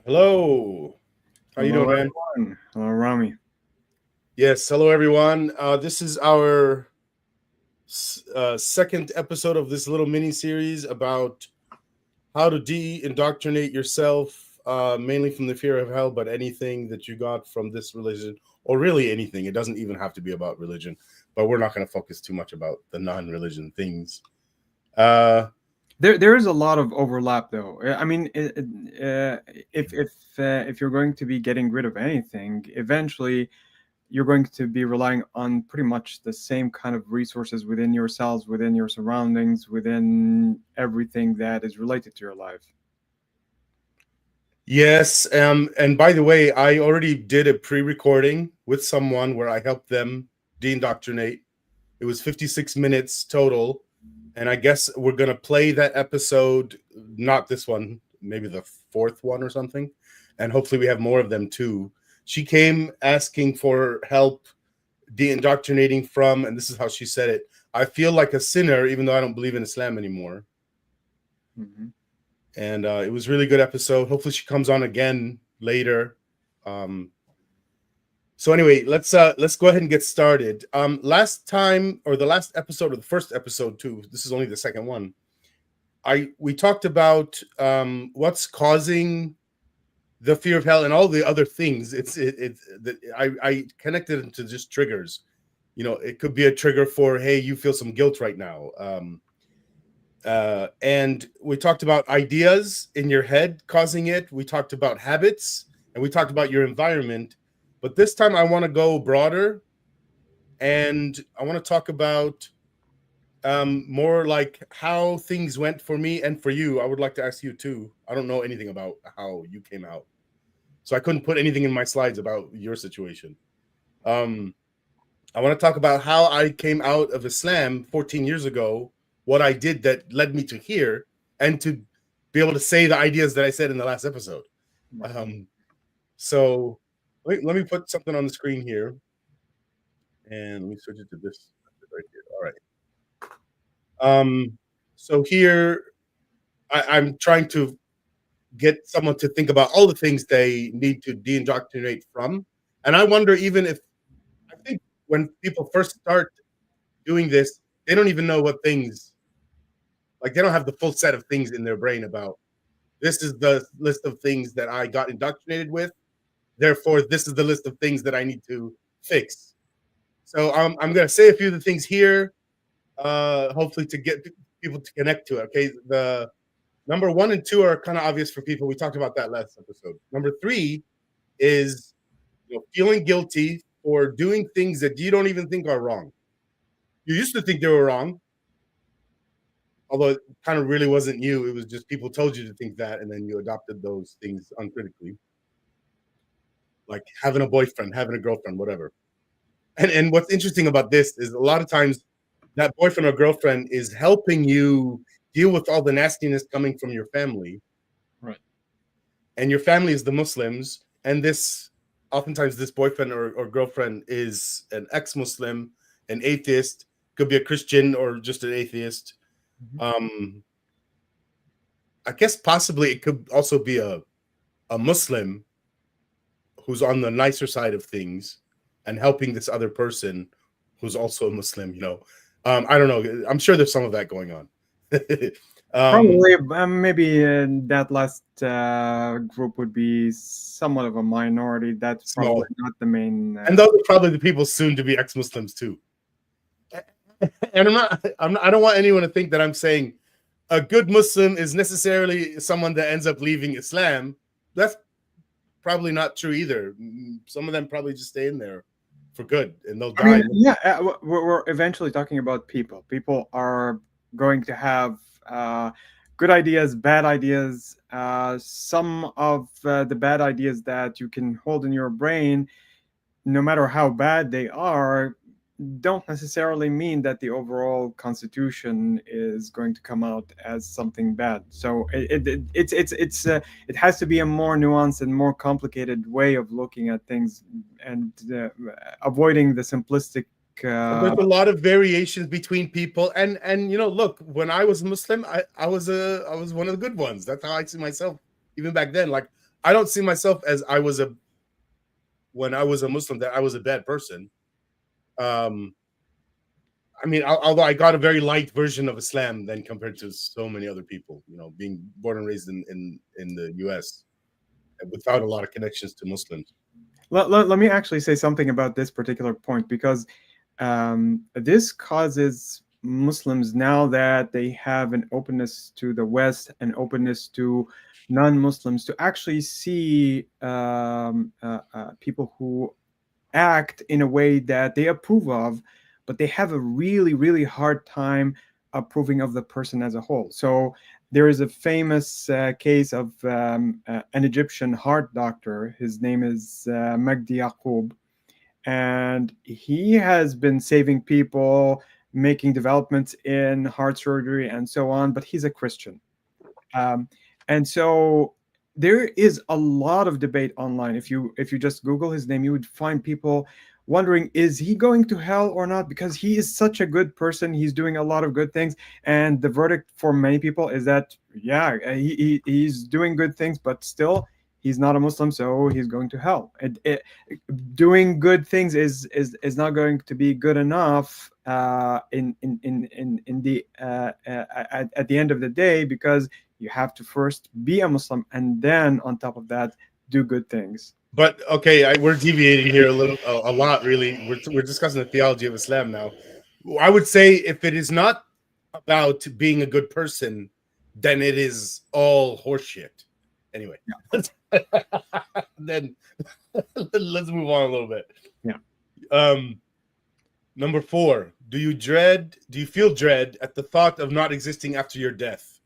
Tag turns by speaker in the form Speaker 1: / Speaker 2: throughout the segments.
Speaker 1: Hello. How you
Speaker 2: Hello,
Speaker 1: doing, man?
Speaker 2: everyone. Hello, Rami.
Speaker 1: Yes, hello everyone. This is our second episode of this little mini series about how to de-indoctrinate yourself, mainly from the fear of hell, but anything that you got from this religion, or really anything. It doesn't even have to be about religion, but we're not going to focus too much about the non-religion things. Uh,
Speaker 2: There is a lot of overlap, though. I mean, if you're going to be getting rid of anything, eventually you're going to be relying on pretty much the same kind of resources within yourselves, within your surroundings, within everything that is related to your life.
Speaker 1: yes, and by the way, I already did a pre-recording with someone where I helped them de-indoctrinate. It was 56 minutes total. And I guess we're going to play that episode, not this one, maybe the fourth one or something. And hopefully we have more of them too. She came asking for help de-indoctrinating from, and this is how she said it, I feel like a sinner, even though I don't believe in Islam anymore.
Speaker 2: Mm-hmm.
Speaker 1: And it was a really good episode. Hopefully she comes on again later. So anyway, let's go ahead and get started. Last time, or the last episode, or the first episode too, this is only the second one, we talked about what's causing the fear of hell and all the other things. I connected them to just triggers. You know, it could be a trigger for, hey, you feel some guilt right now. And we talked about ideas in your head causing it. We talked about habits, and we talked about your environment. But this time I want to go broader, and I want to talk about more like how things went for me and for you. I would like to ask you too. I don't know anything about how you came out, so I couldn't put anything in my slides about your situation. Um, I want to talk about how I came out of Islam 14 years ago, what I did that led me to here, and to be able to say the ideas that I said in the last episode. So let me put something on the screen here, and let me switch it to this right here. All right. So here I'm trying to get someone to think about all the things they need to de-indoctrinate from. And I wonder, even if, I think when people first start doing this, they don't even know what things, like they don't have the full set of things in their brain about, this is the list of things that I got indoctrinated with. Therefore, this is the list of things that I need to fix. So I'm going to say a few of the things here, hopefully to get people to connect to it. Okay. The number 1 and 2 are kind of obvious for people. We talked about that last episode. Number 3 is, you know, feeling guilty for doing things that you don't even think are wrong. You used to think they were wrong, although it kind of really wasn't you. It was just people told you to think that, and then you adopted those things uncritically, like having a boyfriend, having a girlfriend, whatever. And what's interesting about this is a lot of times that boyfriend or girlfriend is helping you deal with all the nastiness coming from your family.
Speaker 2: Right.
Speaker 1: And your family is the Muslims, and this oftentimes this boyfriend or girlfriend is an ex-Muslim, an atheist, could be a Christian or just an atheist.
Speaker 2: Mm-hmm.
Speaker 1: I guess possibly it could also be a Muslim who's on the nicer side of things and helping this other person who's also a Muslim, you know. I don't know. I'm sure there's some of that going on.
Speaker 2: Probably, maybe that last group would be somewhat of a minority. That's probably
Speaker 1: Small.
Speaker 2: not the main.
Speaker 1: And those are probably the people soon to be ex-Muslims too. And I don't want anyone to think that I'm saying a good Muslim is necessarily someone that ends up leaving Islam. That's probably not true either. Some of them probably just stay in there for good, and they'll
Speaker 2: I mean,
Speaker 1: die.
Speaker 2: yeah, we're eventually talking about people. People are going to have good ideas, bad ideas. Some of the bad ideas that you can hold in your brain, no matter how bad they are, don't necessarily mean that the overall constitution is going to come out as something bad. So it has to be a more nuanced and more complicated way of looking at things, and avoiding the simplistic.
Speaker 1: There's a lot of variations between people, and you know, look, when I was Muslim, I was one of the good ones. That's how I see myself. Even back then, like I don't see myself as when I was a Muslim, that I was a bad person. I mean, although I got a very light version of Islam than compared to so many other people, being born and raised in the U.S. without a lot of connections to Muslims.
Speaker 2: Let me actually say something about this particular point, because this causes Muslims, now that they have an openness to the West and openness to non-Muslims, to actually see people who act in a way that they approve of, but they have a really, really hard time approving of the person as a whole. So there is a famous case of an Egyptian heart doctor. His name is Magdi Yaqub, and he has been saving people, making developments in heart surgery and so on, but he's a Christian. And so there is a lot of debate online. If you just Google his name, you would find people wondering, is he going to hell or not? Because he is such a good person. He's doing a lot of good things. And the verdict for many people is that, yeah, he's doing good things, but still he's not a Muslim, so he's going to hell. Doing good things is not going to be good enough at the end of the day, because you have to first be a Muslim, and then on top of that, do good things.
Speaker 1: But okay, we're deviating here a lot. Really, we're discussing the theology of Islam now. I would say if it is not about being a good person, then it is all horseshit. Anyway, yeah. Then let's move on a little bit.
Speaker 2: Yeah.
Speaker 1: Number 4, do you feel dread at the thought of not existing after your death?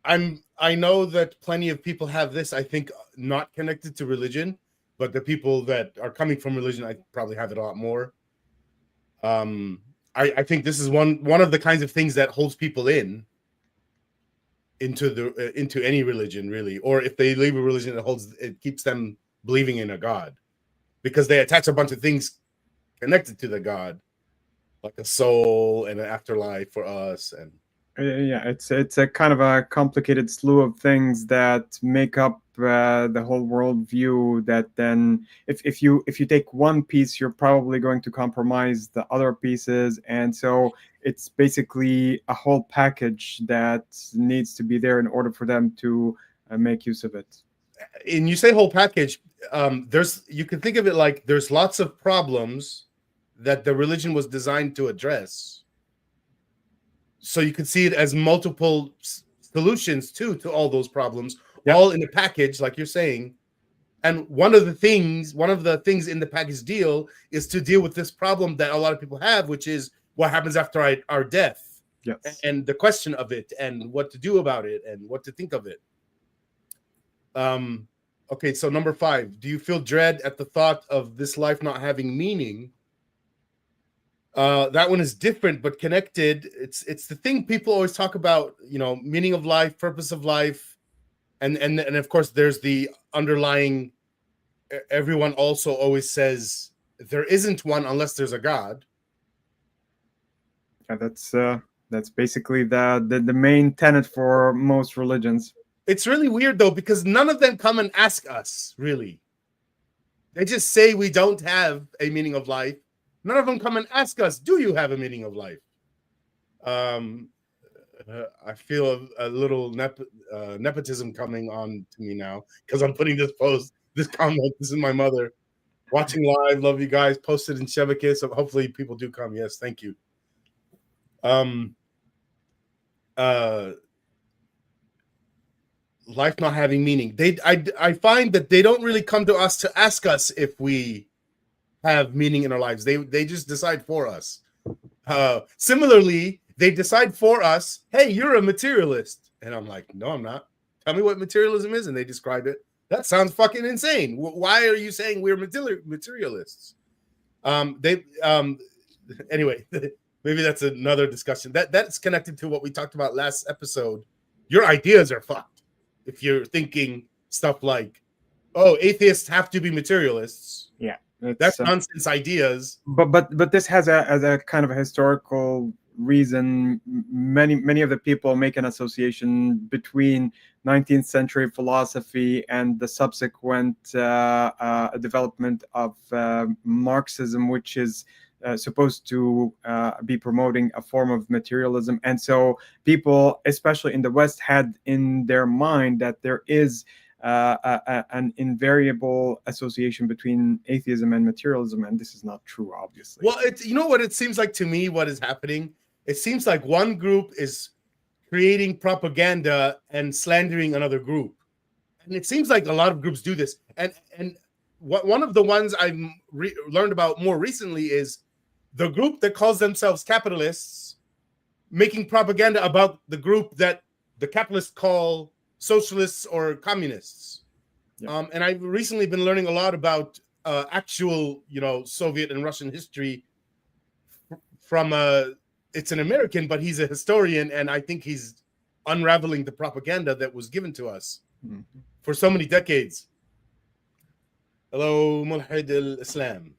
Speaker 1: I know that plenty of people have this, I think, not connected to religion, but the people that are coming from religion, I probably have it a lot more. I think this is one of the kinds of things that holds people into any religion, really. Or if they leave a religion, it keeps them believing in a God, because they attach a bunch of things connected to the God, like a soul and an afterlife for us. And
Speaker 2: yeah, it's a kind of a complicated slew of things that make up the whole worldview. That then, if you take one piece, you're probably going to compromise the other pieces, and so it's basically a whole package that needs to be there in order for them to make use of it.
Speaker 1: And you say whole package, you can think of it like there's lots of problems that the religion was designed to address. So you could see it as multiple solutions to all those problems, yep, all in a package, like you're saying. And one of the things in the package deal is to deal with this problem that a lot of people have, which is what happens after our death.
Speaker 2: Yes.
Speaker 1: And the question of it, and what to do about it, and what to think of it. Okay, so number 5, do you feel dread at the thought of this life not having meaning? That one is different but connected. It's the thing people always talk about, meaning of life, purpose of life, and of course there's the underlying. Everyone also always says there isn't one unless there's a God.
Speaker 2: Yeah, that's basically the main tenet for most religions.
Speaker 1: It's really weird though, because none of them come and ask us, really. They just say we don't have a meaning of life. None of them come and ask us, do you have a meaning of life? I feel a little nepotism coming on to me now, because I'm putting this comment. This is my mother watching live. Love you guys. Posted in Shabakeh, so hopefully people do come. Yes, thank you. Life not having meaning. I find that they don't really come to us to ask us if we have meaning in our lives. They just decide for us. Similarly, they decide for us, hey, you're a materialist. And I'm like, no, I'm not. Tell me what materialism is. And they describe it. That sounds fucking insane. Why are you saying we're materialists? Anyway, maybe that's another discussion. That's connected to what we talked about last episode. Your ideas are fucked if you're thinking stuff like, oh, atheists have to be materialists.
Speaker 2: Yeah.
Speaker 1: That's nonsense ideas.
Speaker 2: But this has a kind of a historical reason, many of the people make an association between 19th century philosophy and the subsequent development of Marxism, which is supposed to be promoting a form of materialism. And so people, especially in the West, had in their mind that there is an invariable association between atheism and materialism, and this is not true, obviously.
Speaker 1: Well, you know what it seems like to me, what is happening? It seems like one group is creating propaganda and slandering another group. And it seems like a lot of groups do this. And one of the ones I've learned about more recently is the group that calls themselves capitalists making propaganda about the group that the capitalists call socialists or communists. Yeah. And I've recently been learning a lot about actual, Soviet and Russian history from it's an American, but he's a historian, and I think he's unraveling the propaganda that was given to us for so many decades. Hello, Mulhid al-Islam.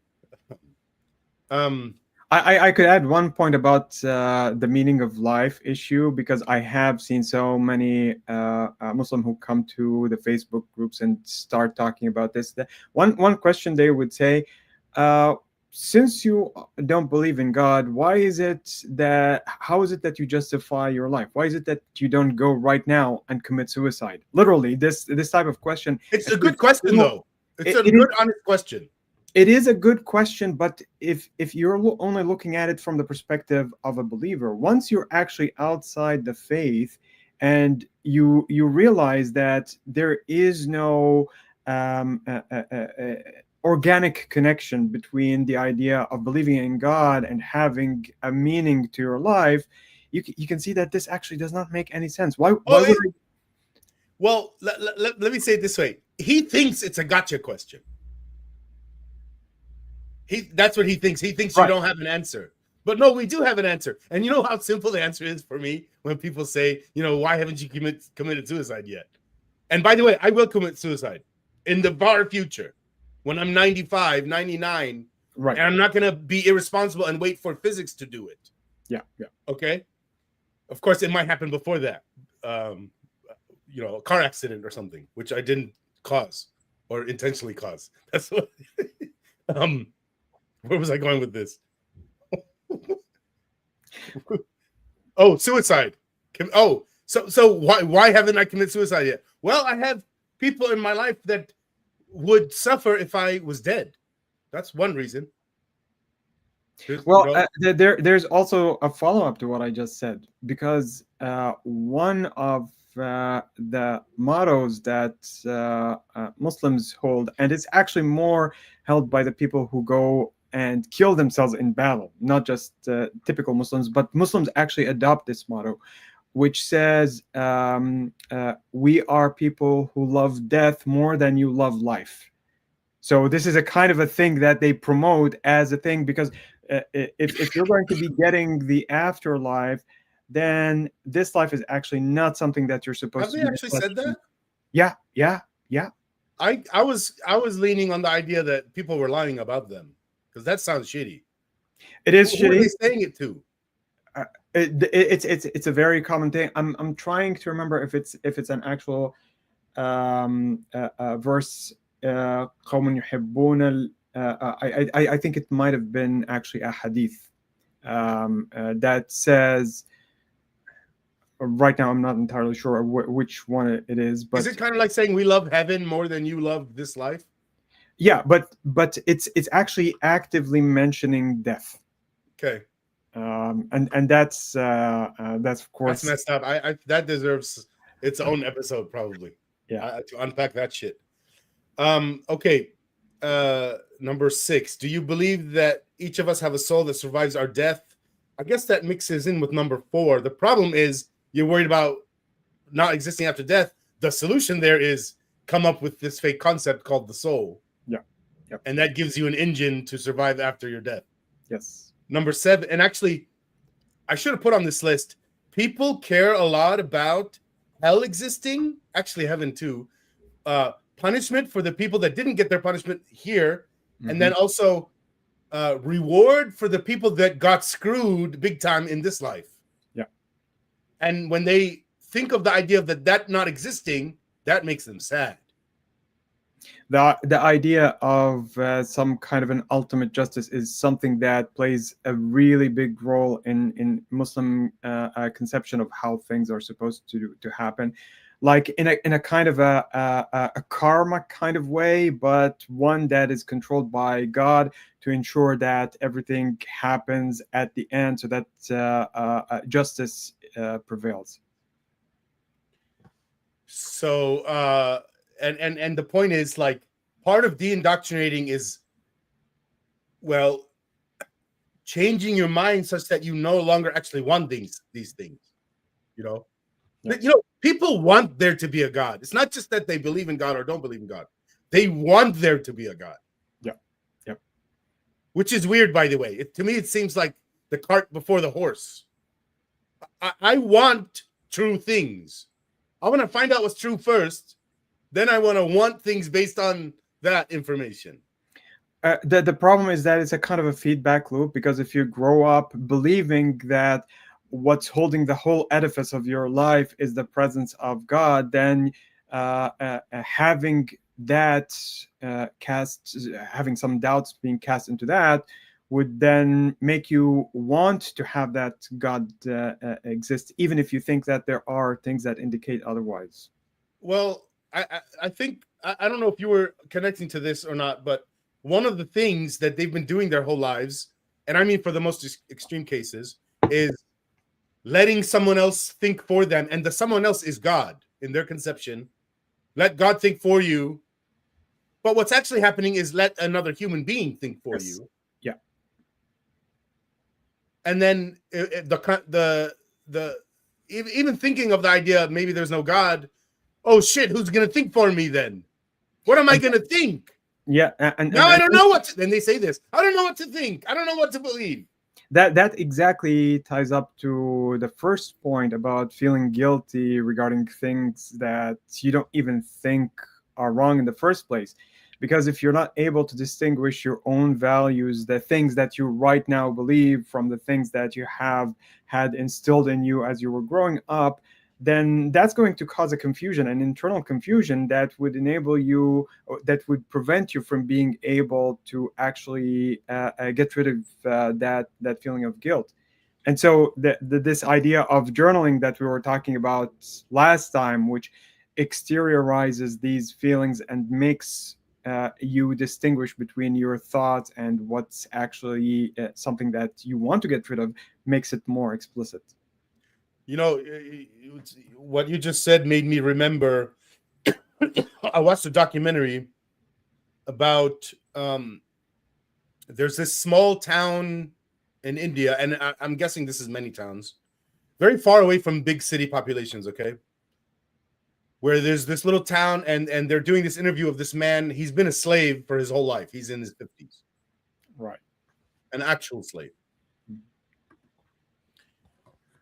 Speaker 2: I could add one point about the meaning of life issue, because I have seen so many Muslim who come to the Facebook groups and start talking about this. One question they would say, since you don't believe in God, how is it that you justify your life? Why is it that you don't go right now and commit suicide? Literally, this type of question.
Speaker 1: It's a good question, though. It's a good, honest question.
Speaker 2: It is a good question, but if you're only looking at it from the perspective of a believer, once you're actually outside the faith and you realize that there is no organic connection between the idea of believing in God and having a meaning to your life, you can see that this actually does not make any sense. Why would I...
Speaker 1: Well, let me say it this way. He thinks it's a gotcha question. That's what he thinks. He thinks you don't have an answer. But no, we do have an answer. And you know how simple the answer is for me when people say, why haven't you committed suicide yet? And by the way, I will commit suicide in the far future when I'm 95, 99.
Speaker 2: Right.
Speaker 1: And I'm not going to be irresponsible and wait for physics to do it.
Speaker 2: Yeah.
Speaker 1: Okay? Of course, it might happen before that. A car accident or something, which I didn't cause or intentionally cause. That's what... Where was I going with this? Oh, suicide. So why haven't I committed suicide yet? Well, I have people in my life that would suffer if I was dead. That's one reason.
Speaker 2: There's also a follow-up to what I just said, because one of the mottos that Muslims hold, and it's actually more held by the people who go and kill themselves in battle, not just typical Muslims, but Muslims actually adopt this motto, which says, we are people who love death more than you love life. So this is a kind of a thing that they promote as a thing, because if you're going to be getting the afterlife, then this life is actually not something that you're supposed to be.
Speaker 1: Have they actually said that?
Speaker 2: Yeah.
Speaker 1: I was leaning on the idea that people were lying about them, because that sounds shitty.
Speaker 2: It is
Speaker 1: shitty. Who are they saying it to?
Speaker 2: It's a very common thing. I'm trying to remember if it's an actual verse. قوم يحبون I think it might have been actually a hadith that says. Right now, I'm not entirely sure which one it is. But
Speaker 1: is it kind of like saying we love heaven more than you love this life?
Speaker 2: Yeah, but it's actually actively mentioning death.
Speaker 1: Okay.
Speaker 2: And that's of course
Speaker 1: that's messed up. I that deserves its own episode probably.
Speaker 2: Yeah.
Speaker 1: To unpack that shit. Okay. Number 6. Do you believe that each of us have a soul that survives our death? I guess that mixes in with number 4. The problem is you're worried about not existing after death. The solution there is come up with this fake concept called the soul.
Speaker 2: Yeah. Yep.
Speaker 1: And that gives you an engine to survive after your death.
Speaker 2: Yes.
Speaker 1: Number 7, and actually, I should have put on this list, people care a lot about hell existing, actually heaven too, punishment for the people that didn't get their punishment here, and then also reward for the people that got screwed big time in this life.
Speaker 2: Yeah.
Speaker 1: And when they think of the idea of that not existing, that makes them sad.
Speaker 2: The idea of some kind of an ultimate justice is something that plays a really big role in Muslim conception of how things are supposed to happen, like in a kind of a karma kind of way, but one that is controlled by God to ensure that everything happens at the end, so that justice prevails.
Speaker 1: So and the point is, like, part of de-indoctrinating is, well, changing your mind such that you no longer actually want these things.
Speaker 2: Yeah.
Speaker 1: People want there to be a God. It's not just that they believe in God or don't believe in God. They want there to be a God.
Speaker 2: Yeah. Yeah.
Speaker 1: Which is weird, by the way. To me, it seems like the cart before the horse. I want true things. I want to find out what's true first. Then I want things based on that information.
Speaker 2: The problem is that it's a kind of a feedback loop, because if you grow up believing that what's holding the whole edifice of your life is the presence of God, then having that having some doubts being cast into that would then make you want to have that God exist, even if you think that there are things that indicate otherwise.
Speaker 1: Well, I think, I don't know if you were connecting to this or not, but one of the things that they've been doing their whole lives, and I mean for the most extreme cases, is letting someone else think for them, and the someone else is God in their conception. Let God think for you, but what's actually happening is let another human being think for you.
Speaker 2: Yeah.
Speaker 1: And then even thinking of the idea of maybe there's no God. Oh shit, who's gonna think for me then? What am I gonna think?
Speaker 2: Yeah,
Speaker 1: now I don't know what to, then they say this. I don't know what to think. I don't know what to believe.
Speaker 2: That exactly ties up to the first point about feeling guilty regarding things that you don't even think are wrong in the first place. Because if you're not able to distinguish your own values, the things that you right now believe, from the things that you have had instilled in you as you were growing up, then that's going to cause a confusion, an internal confusion that would enable you, that would prevent you from being able to actually get rid of that feeling of guilt. And so this idea of journaling that we were talking about last time, which exteriorizes these feelings and makes you distinguish between your thoughts and what's actually something that you want to get rid of, makes it more explicit.
Speaker 1: What you just said made me remember I watched a documentary about there's this small town in India, and I'm guessing this is many towns, very far away from big city populations, okay? Where there's this little town, and they're doing this interview of this man. He's been a slave for his whole life. He's in his 50s.
Speaker 2: Right.
Speaker 1: An actual slave.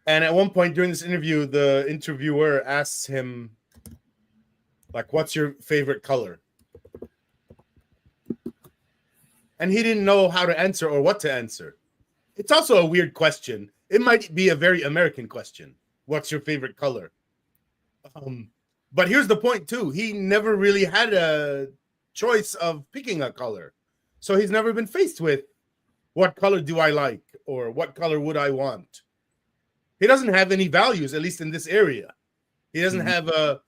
Speaker 1: And at one point during this interview, the interviewer asks him, like, what's your favorite color? And he didn't know how to answer or what to answer. It's also a weird question. It might be a very American question. What's your favorite color? But here's the point, too. He never really had a choice of picking a color. So he's never been faced with, what color do I like? Or what color would I want? He doesn't have any values, at least in this area. He doesn't have a,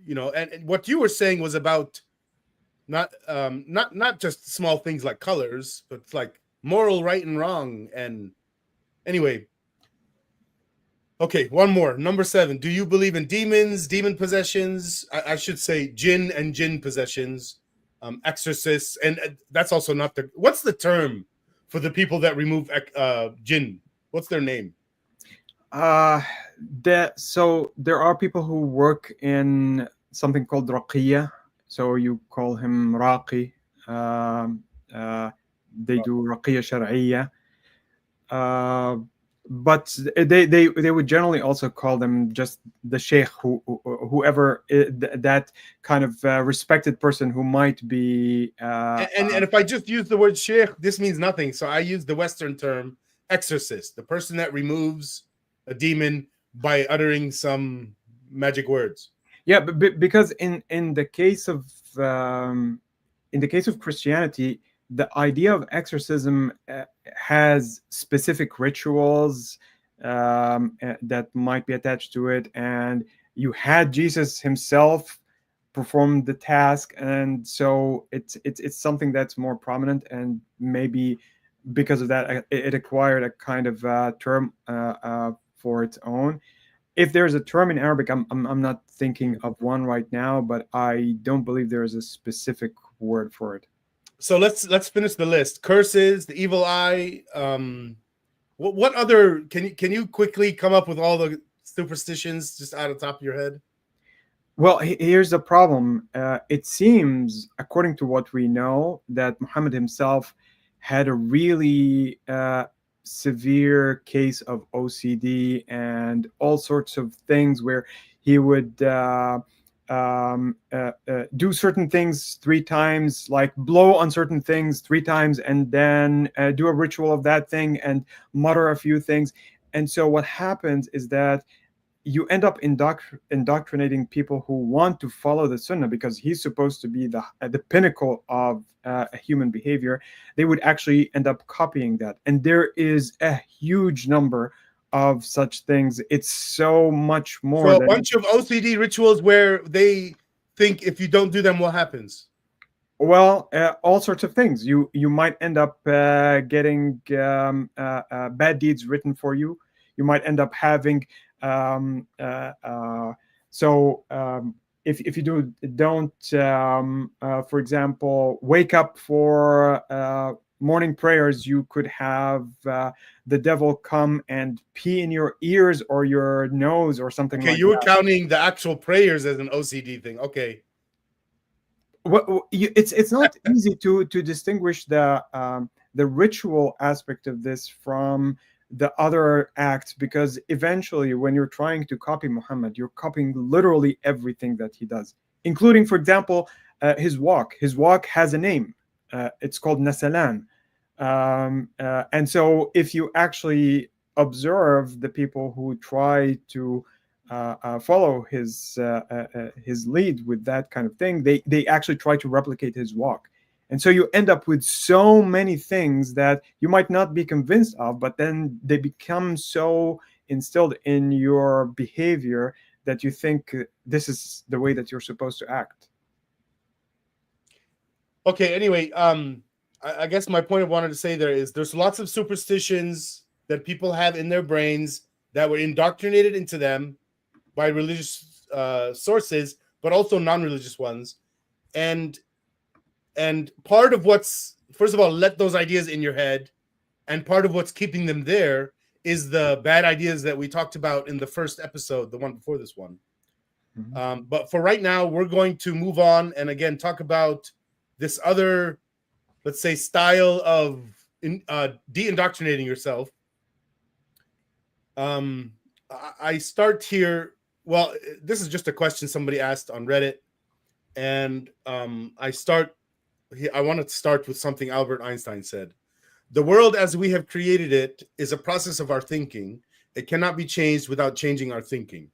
Speaker 1: and what you were saying was about not just small things like colors, but like moral right and wrong. And anyway, okay, one more. Number 7. Do you believe in demons, demon possessions? I should say jinn and jinn possessions, exorcists, and that's also not the. What's the term for the people that remove jinn? What's their name?
Speaker 2: So there are people who work in something called raqiya. So you call him raqi. They do raqiya shar'iyya. but they would generally also call them just the sheikh, whoever that kind of respected person who might be
Speaker 1: And if I just use the word sheikh, this means nothing. So I use the Western term exorcist, the person that removes a demon by uttering some magic words.
Speaker 2: yeah, but because in the case of Christianity, the idea of exorcism has specific rituals that might be attached to it, and you had Jesus himself perform the task, and so it's something that's more prominent, and maybe because of that, it acquired a kind of term for its own. If there's a term in Arabic, I'm not thinking of one right now, but I don't believe there is a specific word for it.
Speaker 1: So let's finish the list. Curses, the evil eye. What other can you quickly come up with all the superstitions just out of the top of your head?
Speaker 2: Well, here's the problem. It seems, according to what we know, that Muhammad himself had a really severe case of OCD and all sorts of things where he would do certain things 3 times, like blow on certain things 3 times, and then do a ritual of that thing and mutter a few things. And so what happens is that you end up indoctrinating people who want to follow the sunnah, because he's supposed to be the pinnacle of a human behavior. They would actually end up copying that, and there is a huge number of such things. It's so much more.
Speaker 1: So a bunch of OCD rituals where they think if you don't do them, what happens?
Speaker 2: Well, all sorts of things. You might end up getting bad deeds written for you. You might end up having if you don't for example, wake up for morning prayers, you could have the devil come and pee in your ears or your nose or something.
Speaker 1: Okay,
Speaker 2: like
Speaker 1: you were
Speaker 2: that.
Speaker 1: counting the actual prayers as an OCD thing. Okay.
Speaker 2: Well, it's not easy to distinguish the ritual aspect of this from the other acts, because eventually when you're trying to copy Muhammad, you're copying literally everything that he does, including, for example, his walk. His walk has a name. It's called Nasalan. And so if you actually observe the people who try to follow his lead with that kind of thing, they actually try to replicate his walk. And so you end up with so many things that you might not be convinced of, but then they become so instilled in your behavior that you think this is the way that you're supposed to act.
Speaker 1: Okay, anyway, I guess my point I wanted to say there is there's lots of superstitions that people have in their brains that were indoctrinated into them by religious sources, but also non-religious ones. And part of what's, first of all, let those ideas in your head, and part of what's keeping them there is the bad ideas that we talked about in the first episode, the one before this one. Mm-hmm. But for right now, we're going to move on and again talk about this other, let's say, style of de-indoctrinating yourself. I start here. Well, this is just a question somebody asked on Reddit, and I want to start with something Albert Einstein said. The world as we have created it is a process of our thinking. It cannot be changed without changing our thinking.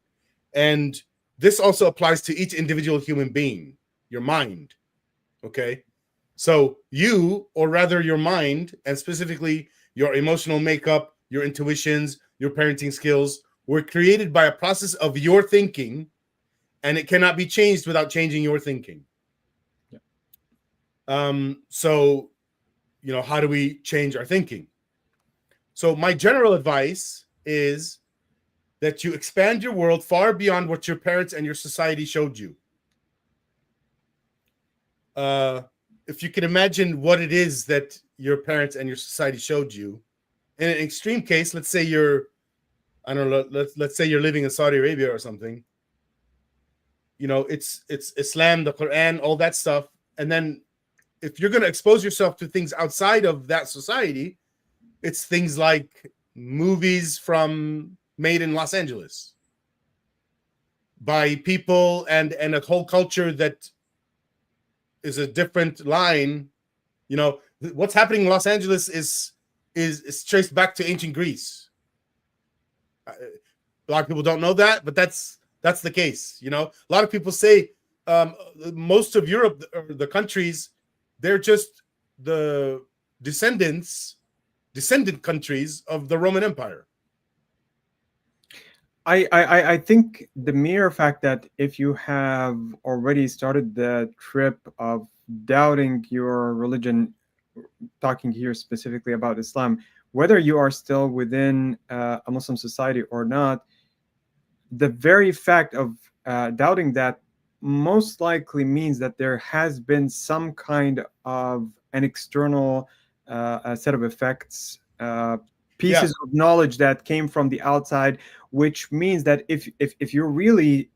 Speaker 1: And this also applies to each individual human being, your mind. Okay? So you, or rather your mind, and specifically your emotional makeup, your intuitions, your parenting skills, were created by a process of your thinking, and it cannot be changed without changing your thinking. So, how do we change our thinking? So my general advice is that you expand your world far beyond what your parents and your society showed you. If you can imagine what it is that your parents and your society showed you, in an extreme case, let's say let's say you're living in Saudi Arabia or something. It's Islam, the Quran, all that stuff, and then if you're going to expose yourself to things outside of that society, it's things like movies made in Los Angeles by people and a whole culture that is a different line. You know, what's happening in Los Angeles is traced back to ancient Greece. A lot of people don't know that, but that's the case. You know, a lot of people say most of Europe, or the countries, they're just the descendant countries of the Roman Empire.
Speaker 2: I think the mere fact that if you have already started the trip of doubting your religion, talking here specifically about Islam, whether you are still within a Muslim society or not, the very fact of doubting that most likely means that there has been some kind of an external set of effects, pieces of knowledge that came from the outside, which means that if you're really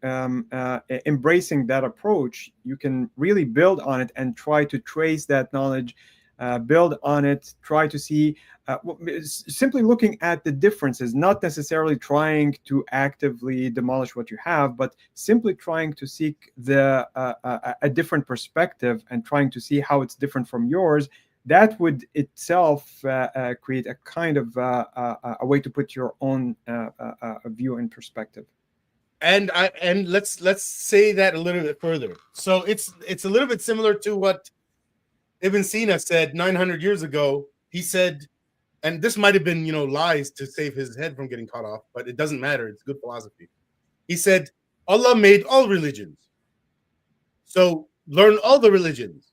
Speaker 2: embracing that approach, you can really build on it and try to trace that knowledge, build on it, try to see, simply looking at the differences, not necessarily trying to actively demolish what you have, but simply trying to seek a different perspective and trying to see how it's different from yours. That would itself create a kind of a way to put your own view in perspective.
Speaker 1: And let's say that a little bit further. So it's a little bit similar to what Ibn Sina said 900 years ago. He said, and this might have been, lies to save his head from getting cut off, but it doesn't matter. It's good philosophy. He said, Allah made all religions, so learn all the religions.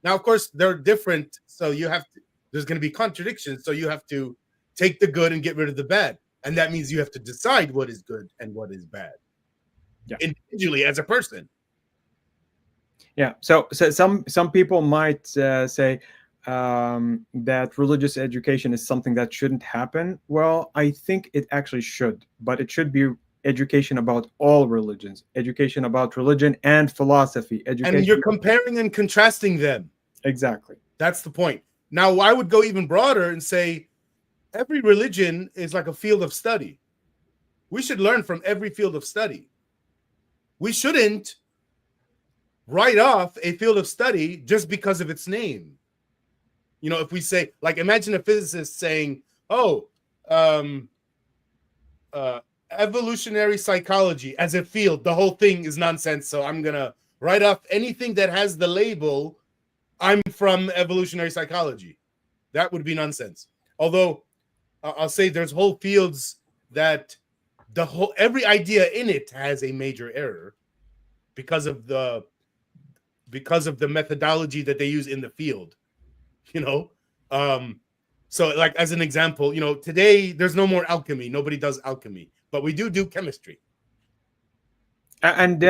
Speaker 1: Now, of course, they're different, so there's going to be contradictions, so you have to take the good and get rid of the bad. And that means you have to decide what is good and what is bad, individually as a person.
Speaker 2: Yeah. So some people might say that religious education is something that shouldn't happen. Well, I think it actually should, but it should be education about all religions, education about religion and philosophy. Education.
Speaker 1: And you're comparing and contrasting them.
Speaker 2: Exactly.
Speaker 1: That's the point. Now, I would go even broader and say every religion is like a field of study. We should learn from every field of study. We shouldn't write off a field of study just because of its name. If we say, like, imagine a physicist saying, evolutionary psychology as a field, the whole thing is nonsense, so I'm going to write off anything that has the label, I'm from evolutionary psychology. That would be nonsense. Although I'll say there's whole fields that every idea in it has a major error because of the methodology that they use in the field. So like as an example, today there's no more alchemy. Nobody does alchemy, but we do chemistry.
Speaker 2: And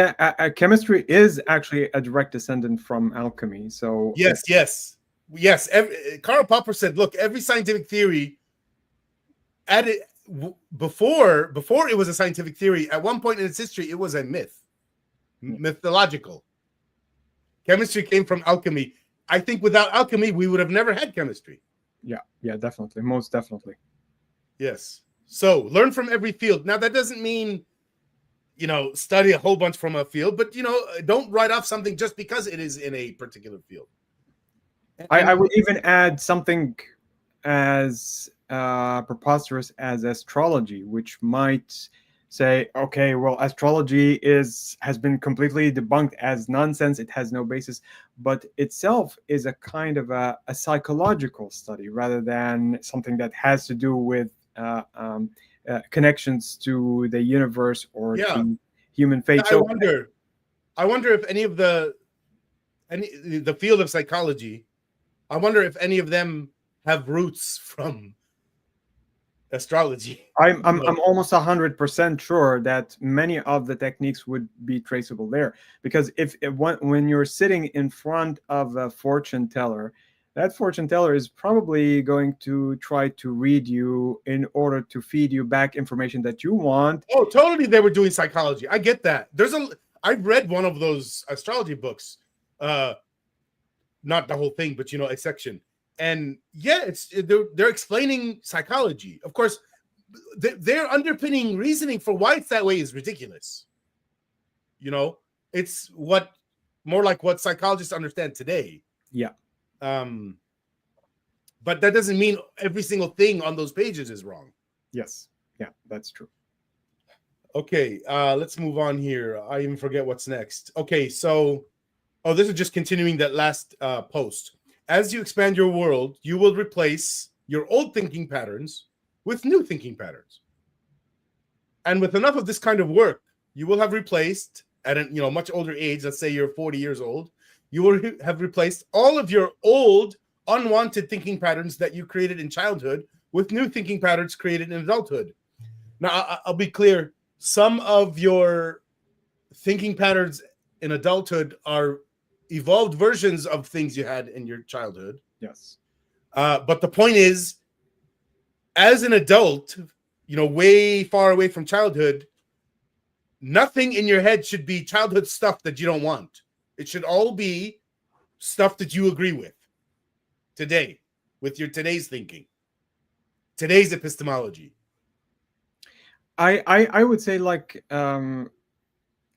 Speaker 2: chemistry is actually a direct descendant from alchemy. So
Speaker 1: yes. Karl Popper said, look, every scientific theory before it was a scientific theory, at one point in its history, it was a myth, mythological. Chemistry came from alchemy. I think without alchemy, we would have never had chemistry.
Speaker 2: Yeah, definitely. Most definitely.
Speaker 1: Yes. So learn from every field. Now, that doesn't mean, study a whole bunch from a field, but, don't write off something just because it is in a particular field.
Speaker 2: I would even add something as preposterous as astrology, which might say, okay, well, astrology has been completely debunked as nonsense. It has no basis, but itself is a kind of a psychological study rather than something that has to do with connections to the universe or to human fate.
Speaker 1: I wonder if any of the field of psychology, I wonder if any of them have roots from astrology.
Speaker 2: I'm almost 100% sure that many of the techniques would be traceable there, because when you're sitting in front of a fortune teller, that fortune teller is probably going to try to read you in order to feed you back information that you want.
Speaker 1: Oh, totally. They were doing psychology. I get that. I've read one of those astrology books, not the whole thing, but a section. And yeah, they're explaining psychology. Of course, their underpinning reasoning for why it's that way is ridiculous. It's more like what psychologists understand today.
Speaker 2: Yeah.
Speaker 1: But that doesn't mean every single thing on those pages is wrong.
Speaker 2: Yes. Yeah, that's true.
Speaker 1: Okay, let's move on here. I even forget what's next. Okay, so, this is just continuing that last post. As you expand your world, you will replace your old thinking patterns with new thinking patterns. And with enough of this kind of work, you will have replaced, at a much older age, let's say you're 40 years old, you will have replaced all of your old unwanted thinking patterns that you created in childhood with new thinking patterns created in adulthood. Now, I'll be clear. Some of your thinking patterns in adulthood are evolved versions of things you had in your childhood.
Speaker 2: Yes.
Speaker 1: But the point is, as an adult, way far away from childhood, nothing in your head should be childhood stuff that you don't want. It should all be stuff that you agree with today, with your today's thinking, today's epistemology.
Speaker 2: I would say, like,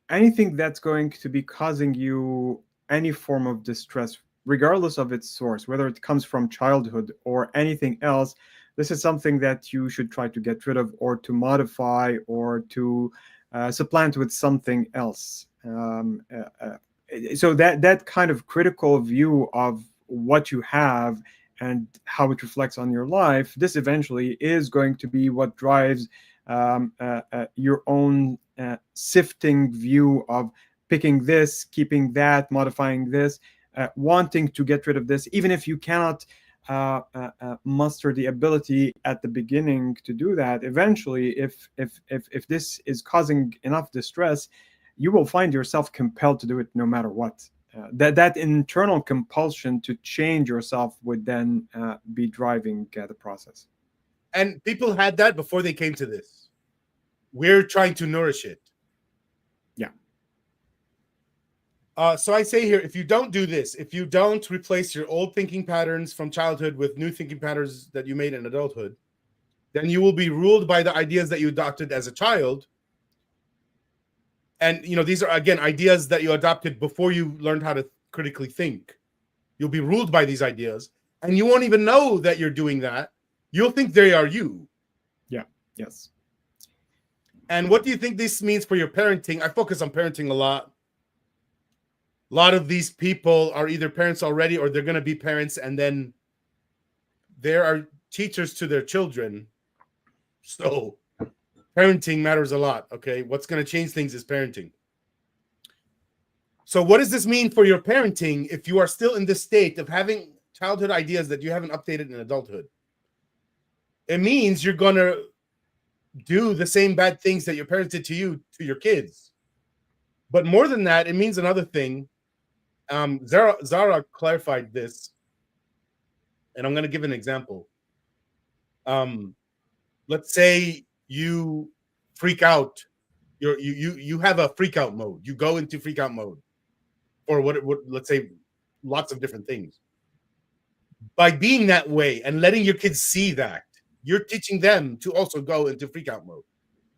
Speaker 2: anything that's going to be causing you any form of distress, regardless of its source, whether it comes from childhood or anything else, this is something that you should try to get rid of, or to modify, or to supplant with something else. So that kind of critical view of what you have and how it reflects on your life, this eventually is going to be what drives your own sifting view of picking this, keeping that, modifying this, wanting to get rid of this, even if you cannot muster the ability at the beginning to do that. Eventually, if this is causing enough distress, you will find yourself compelled to do it no matter what. That internal compulsion to change yourself would then be driving the process.
Speaker 1: And people had that before they came to this. We're trying to nourish it.
Speaker 2: Yeah.
Speaker 1: So I say here, if you don't do this, if you don't replace your old thinking patterns from childhood with new thinking patterns that you made in adulthood, then you will be ruled by the ideas that you adopted as a child. And, these are, again, ideas that you adopted before you learned how to critically think. You'll be ruled by these ideas, and you won't even know that you're doing that. You'll think they are you.
Speaker 2: Yeah. Yes.
Speaker 1: And what do you think this means for your parenting? I focus on parenting a lot. A lot of these people are either parents already, or they're going to be parents, and then there are teachers to their children. So parenting matters a lot, okay? What's going to change things is parenting. So what does this mean for your parenting if you are still in this state of having childhood ideas that you haven't updated in adulthood? It means you're going to do the same bad things that your parents did to you, to your kids. But more than that, it means another thing. Zara clarified this, and I'm going to give an example. Let's say you freak out. You have a freak out mode. You go into freak out mode, or what let's say lots of different things. By being that way and letting your kids see that, you're teaching them to also go into freak out mode.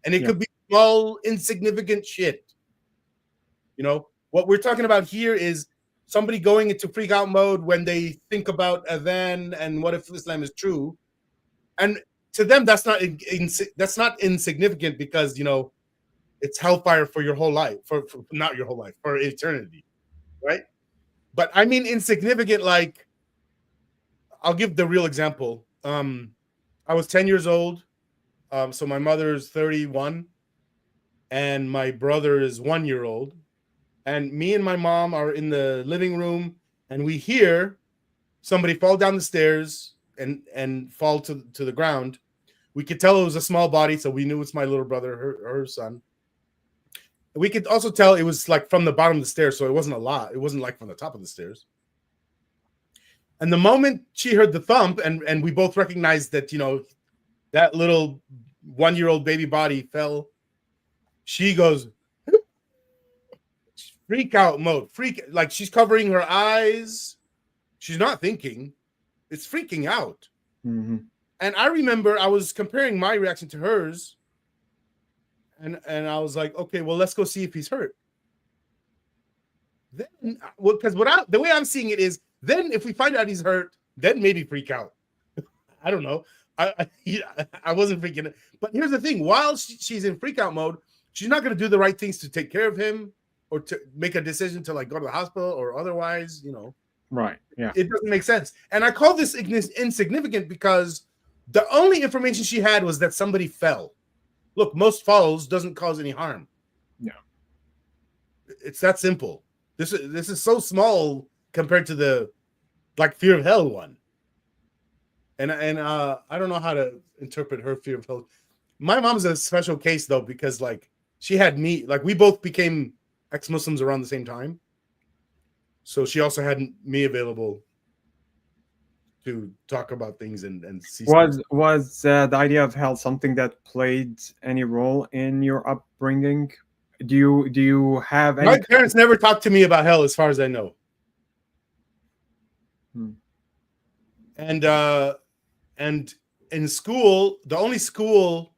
Speaker 1: And it could be small, insignificant shit. What we're talking about here is somebody going into freak out mode when they think about adhan and what if Islam is true. And to them, that's not insignificant, because, it's hellfire for your whole life, for not your whole life, for eternity, right? But I mean insignificant, like, I'll give the real example. I was 10 years old. So my mother's 31 and my brother is 1 year old. And me and my mom are in the living room, and we hear somebody fall down the stairs and fall to the ground. We could tell it was a small body, so we knew it's my little brother, her son. We could also tell it was like from the bottom of the stairs, so it wasn't a lot. It wasn't like from the top of the stairs. And the moment she heard the thump, and we both recognized that, that little 1 year old baby body fell, she goes, freak out mode, like she's covering her eyes. She's not thinking. It's freaking out.
Speaker 2: Mm-hmm.
Speaker 1: And I remember I was comparing my reaction to hers, and I was like, okay, well, let's go see if he's hurt. Then, because the way I'm seeing it is, then if we find out he's hurt, then maybe freak out. I don't know. I wasn't freaking. But here's the thing: while she's in freak out mode, she's not going to do the right things to take care of him or to make a decision to like go to the hospital or otherwise.
Speaker 2: Right. Yeah.
Speaker 1: It doesn't make sense. And I call this insignificant because the only information she had was that somebody fell. Look, most falls doesn't cause any harm.
Speaker 2: Yeah.
Speaker 1: It's that simple. This is so small compared to the like fear of hell one. And I don't know how to interpret her fear of hell. My mom's a special case though, because like she had me, like we both became ex-Muslims around the same time. So she also had me available to talk about things and see.
Speaker 2: Was the idea of hell something that played any role in your upbringing? Do you have any?
Speaker 1: My parents never talked to me about hell, as far as I know. And in school, the only school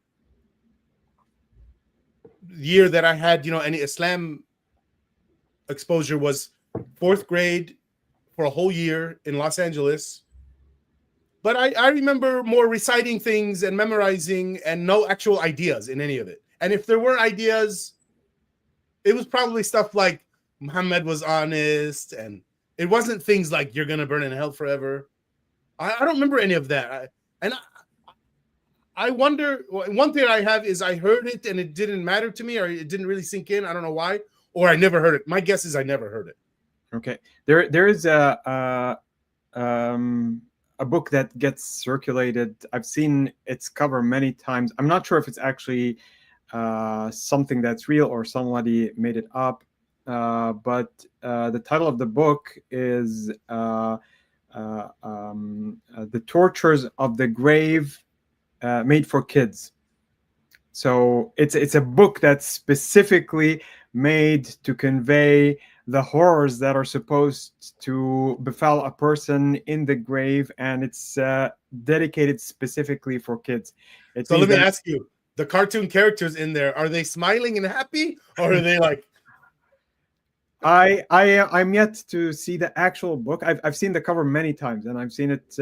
Speaker 1: year that I had, any Islam exposure was 4th grade for a whole year in Los Angeles. But I remember more reciting things and memorizing and no actual ideas in any of it. And if there were ideas, it was probably stuff like Muhammad was honest, and it wasn't things like you're going to burn in hell forever. I don't remember any of that. I wonder, one theory I have is I heard it and it didn't matter to me, or it didn't really sink in. I don't know why, or I never heard it. My guess is I never heard it.
Speaker 2: Okay. There is a book that gets circulated. I've seen its cover many times. I'm not sure if it's actually something that's real or somebody made it up. But the title of the book is The Tortures of the Grave Made for Kids. So it's a book that's specifically made to convey the horrors that are supposed to befall a person in the grave, and it's dedicated specifically for kids.
Speaker 1: So let me ask you, the cartoon characters in there, are they smiling and happy, or are they like...
Speaker 2: I'm yet to see the actual book. I've seen the cover many times, and I've seen it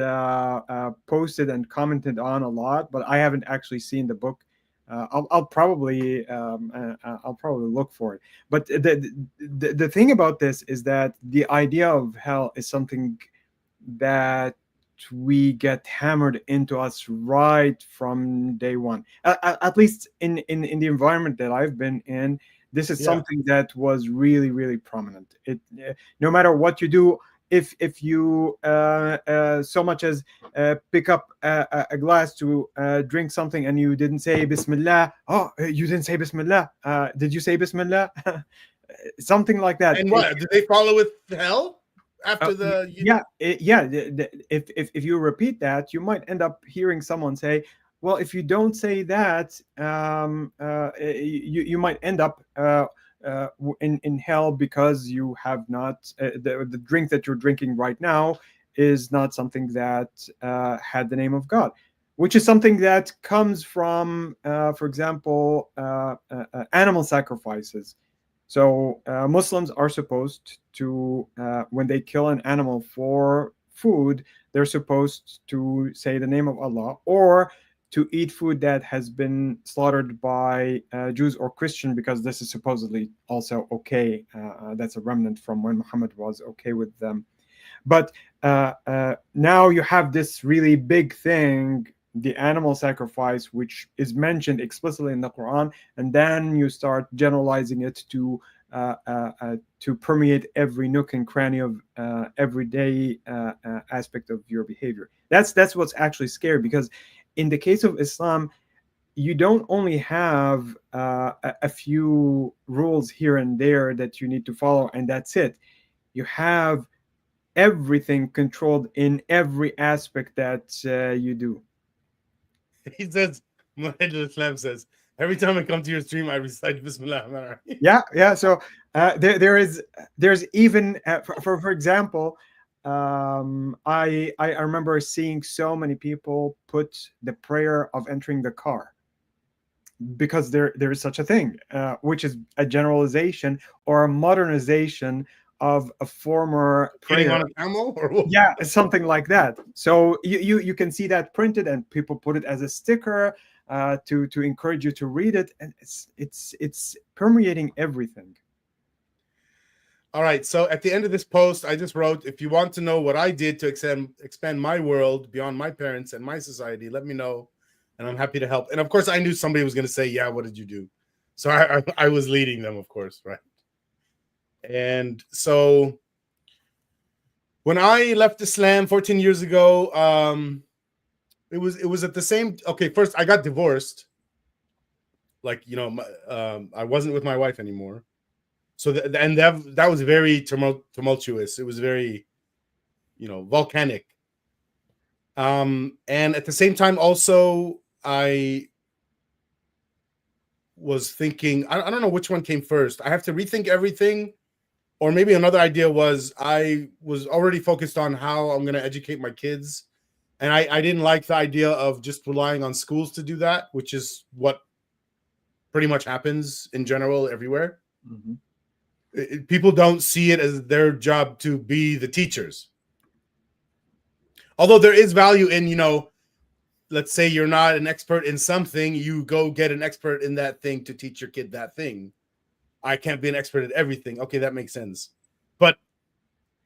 Speaker 2: posted and commented on a lot, but I haven't actually seen the book. I'll probably look for it. But the thing about this is that the idea of hell is something that we get hammered into us right from day one. At least in the environment that I've been in, this is something that was really, really prominent. It no matter what you do, if you so much as pick up a glass to drink something and you didn't say Bismillah, you didn't say Bismillah. Did you say Bismillah? Something like that.
Speaker 1: And what did they follow with hell after the?
Speaker 2: If you repeat that, you might end up hearing someone say, well, if you don't say that, you might end up in hell because you have not the drink that you're drinking right now is not something that had the name of God, which is something that comes from, for example, animal sacrifices. So Muslims are supposed to, when they kill an animal for food, they're supposed to say the name of Allah, or to eat food that has been slaughtered by Jews or Christian, because this is supposedly also okay. That's a remnant from when Muhammad was okay with them. But now you have this really big thing, the animal sacrifice, which is mentioned explicitly in the Quran, and then you start generalizing it to permeate every nook and cranny of everyday aspect of your behavior. That's what's actually scary, because in the case of Islam, you don't only have a few rules here and there that you need to follow, and that's it. You have everything controlled in every aspect that you do.
Speaker 1: He says, Muhammad Islam says, every time I come to your stream, I recite Bismillah.
Speaker 2: Yeah. So there's even, for example, I remember seeing so many people put the prayer of entering the car, because there is such a thing, which is a generalization or a modernization of a former
Speaker 1: Getting
Speaker 2: prayer.
Speaker 1: on a camel or what?
Speaker 2: Yeah, something like that. So you can see that printed, and people put it as a sticker to encourage you to read it, and it's permeating everything.
Speaker 1: All right. So at the end of this post, I just wrote, if you want to know what I did to expand my world beyond my parents and my society, let me know. And I'm happy to help. And of course, I knew somebody was going to say, yeah, what did you do? So I was leading them, of course. Right. And so when I left Islam 14 years ago, it was at the same. Okay. First, I got divorced. Like, I wasn't with my wife anymore. So that was very tumultuous. It was very, volcanic. And at the same time, also, I was thinking, I don't know which one came first. I have to rethink everything, or maybe another idea was I was already focused on how I'm going to educate my kids, and I didn't like the idea of just relying on schools to do that, which is what pretty much happens in general everywhere.
Speaker 2: Mm-hmm.
Speaker 1: People don't see it as their job to be the teachers. Although there is value in, let's say you're not an expert in something, you go get an expert in that thing to teach your kid that thing. I can't be an expert at everything. Okay, that makes sense. But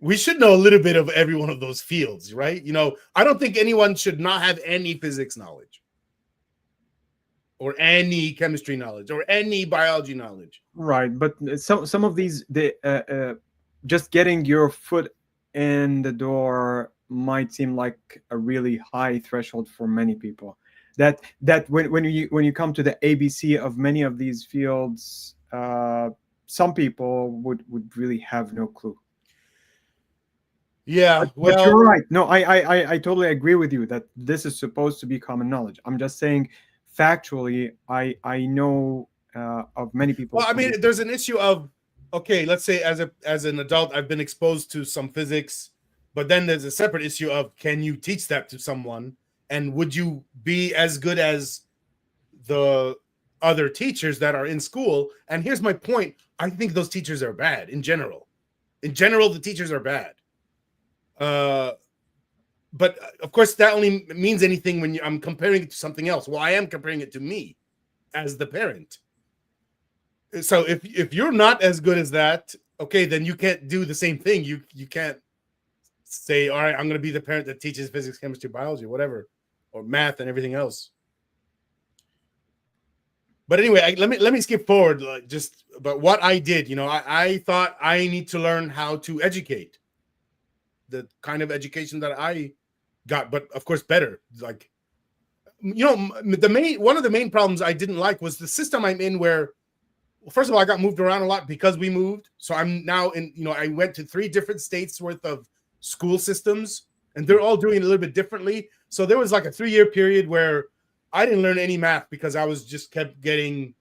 Speaker 1: we should know a little bit of every one of those fields, right? I don't think anyone should not have any physics knowledge or any chemistry knowledge or any biology knowledge.
Speaker 2: Right, but some of these, just getting your foot in the door might seem like a really high threshold for many people. That when you come to the ABC of many of these fields, some people would really have no clue.
Speaker 1: Yeah,
Speaker 2: But you're right. No, I totally agree with you that this is supposed to be common knowledge. I'm just saying, factually, I know of many people.
Speaker 1: well, I mean, there's an issue of, okay, let's say as an adult, I've been exposed to some physics, but then there's a separate issue of, can you teach that to someone, and would you be as good as the other teachers that are in school? And here's my point: I think those teachers are bad in general. In general, the teachers are bad. But of course, that only means anything when I'm comparing it to something else. Well, I am comparing it to me as the parent. So if you're not as good as that, okay, then you can't do the same thing. You can't say, all right, I'm going to be the parent that teaches physics, chemistry, biology, whatever, or math and everything else. But anyway, let me skip forward just about what I did. I thought I need to learn how to educate, the kind of education that I got, but of course better. Like, one of the main problems I didn't like was the system I'm in, where, well, first of all, I got moved around a lot because we moved. So I'm now in, I went to 3 different states worth of school systems, and they're all doing it a little bit differently. So there was like a 3-year period where I didn't learn any math because I'm just redoing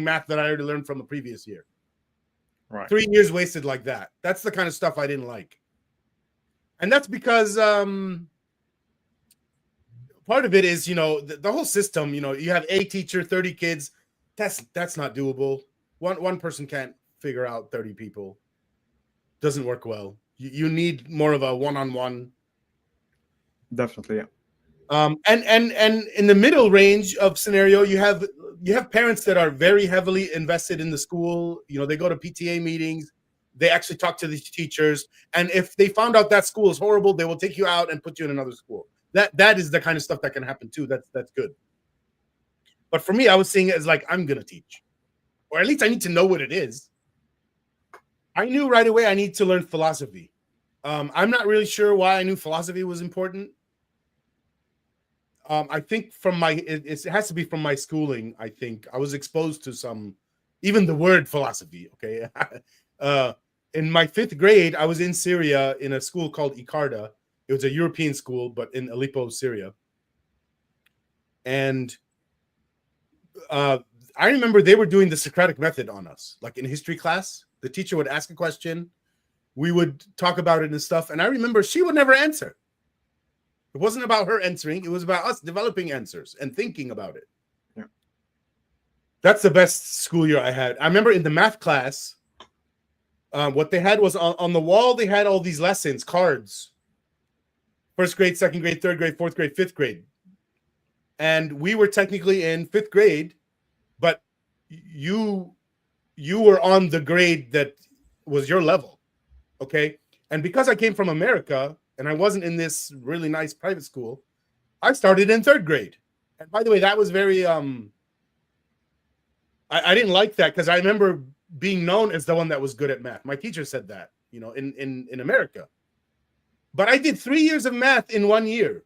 Speaker 1: math that I already learned from the previous year.
Speaker 2: Right.
Speaker 1: 3 years wasted like that. That's the kind of stuff I didn't like. And that's because part of it is, the whole system, you have a teacher, 30 kids. That's not doable. One person can't figure out 30 people. Doesn't work well. You need more of a one-on-one.
Speaker 2: Definitely, yeah.
Speaker 1: And in the middle range of scenario, you have parents that are very heavily invested in the school. They go to PTA meetings. They actually talk to the teachers. And if they found out that school is horrible, they will take you out and put you in another school. That is the kind of stuff that can happen too. That's good. But for me, I was seeing it as like, I'm going to teach, or at least I need to know what it is. I knew right away I need to learn philosophy. I'm not really sure why I knew philosophy was important. I think it has to be from my schooling. I think I was exposed to even the word philosophy. Okay. In my 5th grade, I was in Syria in a school called Ikarda. It was a European school, but in Aleppo, Syria. And I remember they were doing the Socratic method on us, like in history class. The teacher would ask a question, we would talk about it and stuff. And I remember she would never answer. It wasn't about her answering. It was about us developing answers and thinking about it.
Speaker 2: Yeah.
Speaker 1: That's the best school year I had. I remember in the math class, what they had was on the wall, they had all these lessons, cards. First grade, second grade, third grade, fourth grade, fifth grade. And we were technically in fifth grade, but you were on the grade that was your level. Okay. And because I came from America and I wasn't in this really nice private school, I started in third grade. And by the way, that was very, I didn't like that because I remember being known as the one that was good at math. My teacher said that, in America. But I did 3 years of math in 1 year.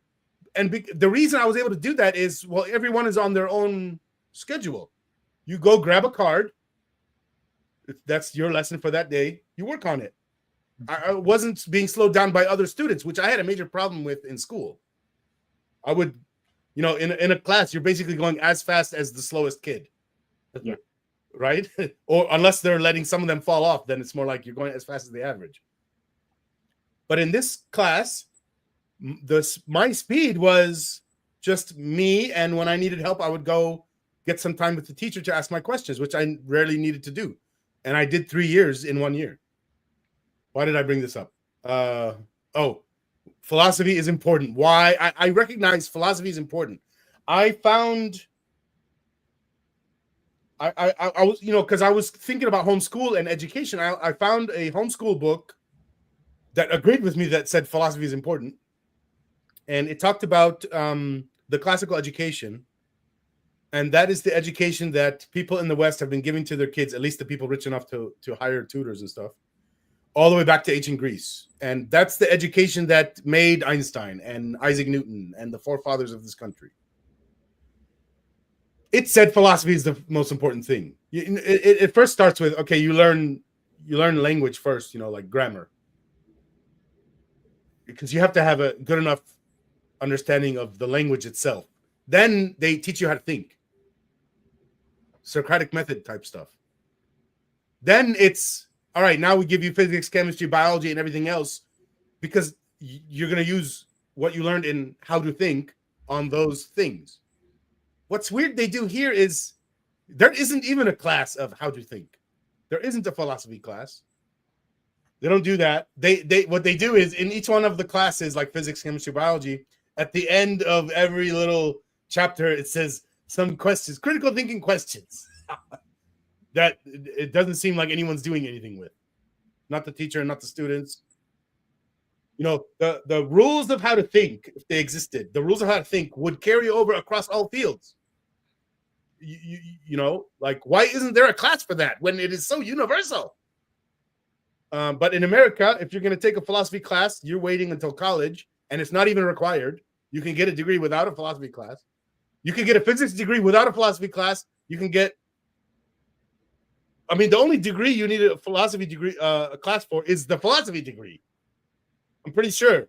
Speaker 1: And the reason I was able to do that is, well, everyone is on their own schedule. You go grab a card. If that's your lesson for that day, you work on it. I wasn't being slowed down by other students, which I had a major problem with in school. I would, in a class, you're basically going as fast as the slowest kid.
Speaker 2: Yeah.
Speaker 1: Right? Or unless they're letting some of them fall off, then it's more like you're going as fast as the average. But in this class, my speed was just me. And when I needed help, I would go get some time with the teacher to ask my questions, which I rarely needed to do. And I did 3 years in 1 year. Why did I bring this up? Philosophy is important. Why? I recognize philosophy is important. I found... I was, because I was thinking about homeschool and education. I found a homeschool book that agreed with me that said philosophy is important. And it talked about the classical education. And that is the education that people in the West have been giving to their kids, at least the people rich enough to hire tutors and stuff, all the way back to ancient Greece. And that's the education that made Einstein and Isaac Newton and the forefathers of this country. It said philosophy is the most important thing. It first starts with, okay, you learn language first, like grammar, because you have to have a good enough understanding of the language itself. Then they teach you how to think, Socratic method type stuff. Then it's all right. Now we give you physics, chemistry, biology, and everything else, because you're going to use what you learned in how to think on those things. What's weird they do here is there isn't even a class of how to think. There isn't a philosophy class. They don't do that. They what they do is in each one of the classes, like physics, chemistry, biology, at the end of every little chapter, it says some questions, critical thinking questions that it doesn't seem like anyone's doing anything with. Not the teacher, not the students. The rules of how to think, if they existed, the rules of how to think would carry over across all fields. Like, why isn't there a class for that when it is so universal? But in America, if you're going to take a philosophy class, you're waiting until college, and it's not even required. You can get a degree without a philosophy class. You can get a physics degree without a philosophy class. You can get... the only degree you need a philosophy degree, a class for, is the philosophy degree. I'm pretty sure.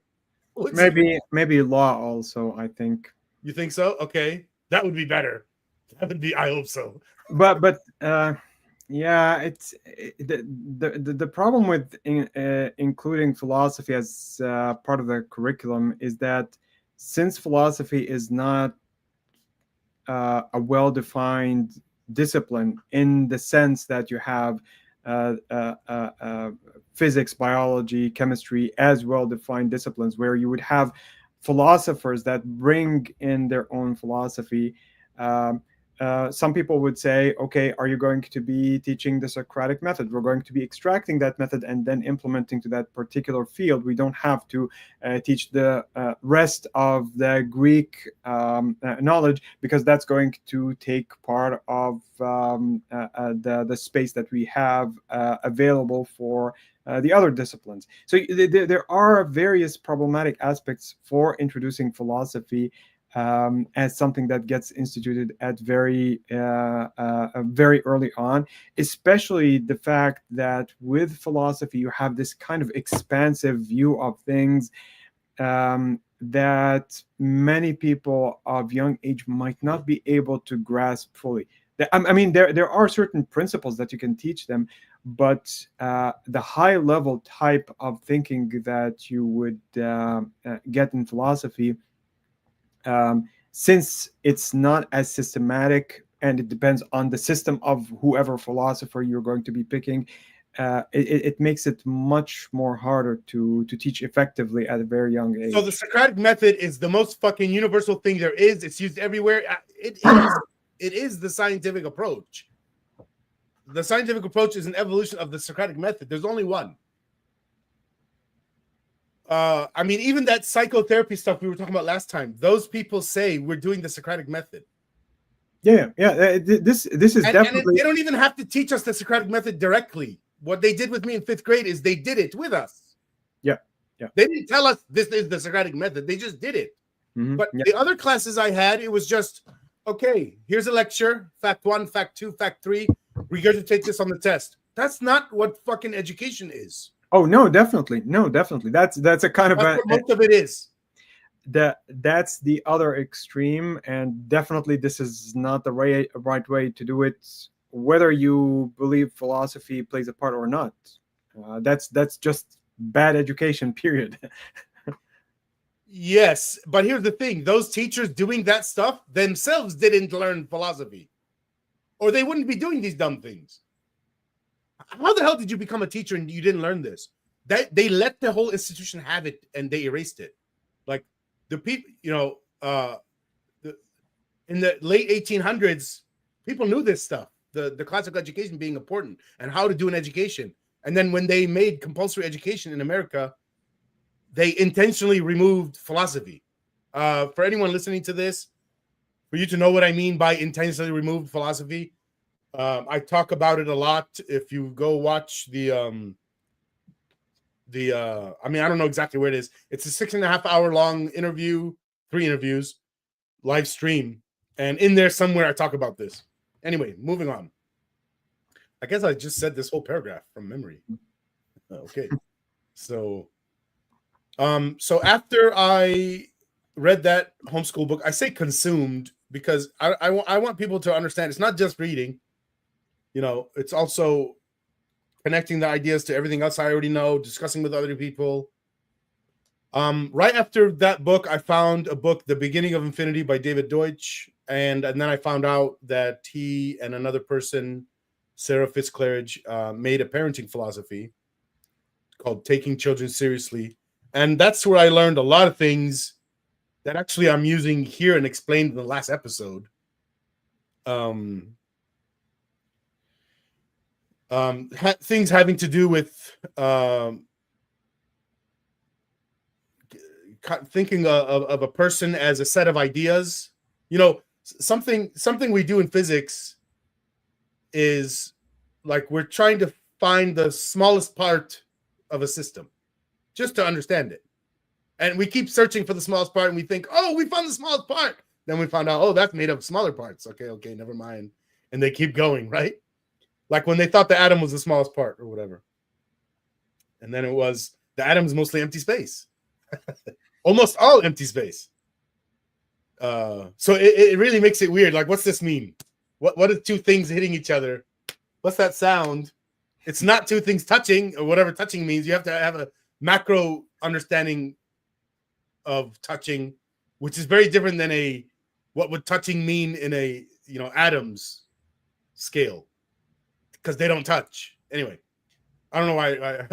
Speaker 2: Maybe law also, I think.
Speaker 1: You think so? Okay. That would be better. I hope so.
Speaker 2: But yeah, it's the problem with including philosophy as part of the curriculum is that since philosophy is not a well-defined discipline in the sense that you have physics, biology, chemistry as well-defined disciplines, where you would have philosophers that bring in their own philosophy. Some people would say, okay, are you going to be teaching the Socratic method? We're going to be extracting that method and then implementing to that particular field. We don't have to teach the rest of the Greek knowledge, because that's going to take part of the space that we have available for the other disciplines. So there are various problematic aspects for introducing philosophy as something that gets instituted at very early on, especially the fact that with philosophy you have this kind of expansive view of things that many people of young age might not be able to grasp fully. I mean, there are certain principles that you can teach them, but the high level type of thinking that you would get in philosophy, since it's not as systematic and it depends on the system of whoever philosopher you're going to be picking, it makes it much more harder to teach effectively at a very young
Speaker 1: So the
Speaker 2: age.
Speaker 1: Socratic method is the most fucking universal thing there is. It's used everywhere. It is the scientific approach. The scientific approach is an evolution of the Socratic method. There's only one. I mean, even that psychotherapy stuff we were talking about last time, those people say we're doing the Socratic method.
Speaker 2: Yeah. This is definitely.
Speaker 1: They don't even have to teach us the Socratic method directly. What they did with me in 5th grade is they did it with us.
Speaker 2: Yeah.
Speaker 1: They didn't tell us this is the Socratic method. They just did it.
Speaker 2: Mm-hmm.
Speaker 1: But the other classes I had, it was just, okay, here's a lecture, fact 1, fact 2, fact 3, regurgitate this on the test. That's not what fucking education is.
Speaker 2: Oh no, definitely. That's a kind of
Speaker 1: That's what most of it is.
Speaker 2: That's the other extreme, and definitely this is not the right way to do it, whether you believe philosophy plays a part or not. That's just bad education, period.
Speaker 1: Yes, but here's the thing. Those teachers doing that stuff themselves didn't learn philosophy, or they wouldn't be doing these dumb things. How the hell did you become a teacher and you didn't learn this? That they let the whole institution have it and they erased it. Like the people, in the late 1800s, people knew this stuff, the classical education being important and how to do an education. And then when they made compulsory education in America, they intentionally removed philosophy. For anyone listening to this, for you to know what I mean by intentionally removed philosophy, I talk about it a lot. If you go watch I mean, I don't know exactly where it is. It's a 6.5 hour long interview, 3 interviews, live stream. And in there somewhere, I talk about this. Anyway, moving on. I guess I just said this whole paragraph from memory. Okay. So after I read that homeschool book, I say consumed because I want people to understand it's not just reading. It's also connecting the ideas to everything else I already know, discussing with other people. Right after that book, I found a book, The Beginning of Infinity by David Deutsch. And then I found out that he and another person, Sarah Fitz-Claridge, made a parenting philosophy called Taking Children Seriously. And that's where I learned a lot of things that actually I'm using here and explained in the last episode. Things having to do with thinking of a person as a set of ideas. Something we do in physics is like we're trying to find the smallest part of a system just to understand it. And we keep searching for the smallest part and we think, oh, we found the smallest part. Then we found out, oh, that's made of smaller parts. Okay, never mind. And they keep going, right? Like when they thought the atom was the smallest part or whatever. And then it was the atom is mostly empty space. Almost all empty space. So it really makes it weird. Like, what's this mean? What are 2 things hitting each other? What's that sound? It's not 2 things touching or whatever touching means. You have to have a macro understanding of touching, which is very different than what would touching mean in a atoms scale, because they don't touch. Anyway, I don't know why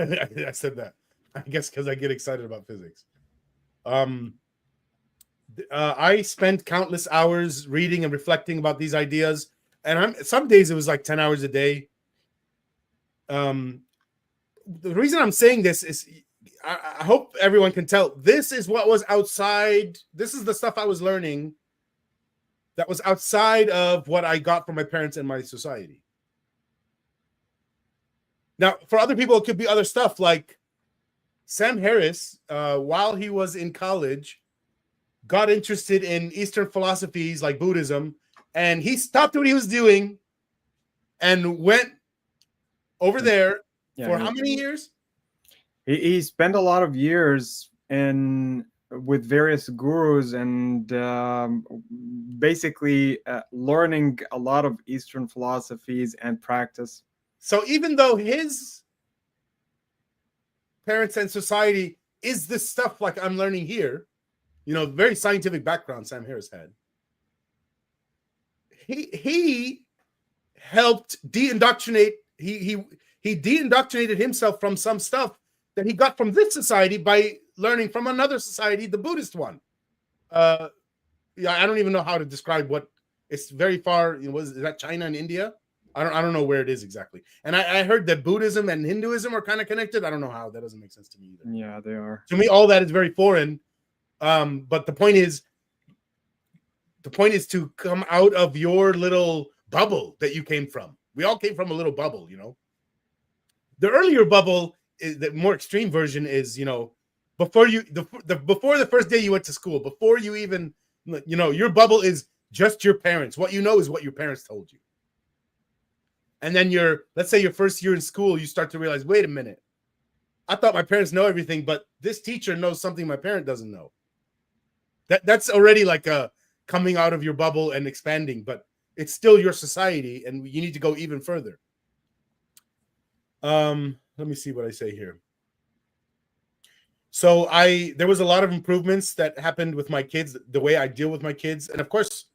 Speaker 1: I said that. I guess because I get excited about physics. I spent countless hours reading and reflecting about these ideas, and some days it was like 10 hours a day. The reason I'm saying this is I hope everyone can tell this is what was outside. This is the stuff I was learning that was outside of what I got from my parents and my society. Now, for other people, it could be other stuff like Sam Harris, while he was in college, got interested in Eastern philosophies like Buddhism, and he stopped what he was doing and went over there for how many years?
Speaker 2: He spent a lot of years in with various gurus and basically learning a lot of Eastern philosophies and practice.
Speaker 1: So even though his parents and society is this stuff like I'm learning here, very scientific background Sam Harris had. He helped de-indoctrinate. He de-indoctrinated himself from some stuff that he got from this society by learning from another society, the Buddhist one. I don't even know how to describe what. It's very far. Is that China and India? I don't know where it is exactly. And I heard that Buddhism and Hinduism are kind of connected. I don't know how. That doesn't make sense to me either.
Speaker 2: Yeah, they are.
Speaker 1: To me, all that is very foreign. But the point is to come out of your little bubble that you came from. We all came from a little bubble, The earlier bubble, the more extreme version is, before before the first day you went to school, before you even, your bubble is just your parents. What you know is what your parents told you. And then let's say your first year in school, you start to realize, wait a minute, I thought my parents know everything, but this teacher knows something my parent doesn't know. That's already like a coming out of your bubble and expanding, but it's still your society, and you need to go even further. Let me see what I say here. So there was a lot of improvements that happened with my kids, the way I deal with my kids, and of course,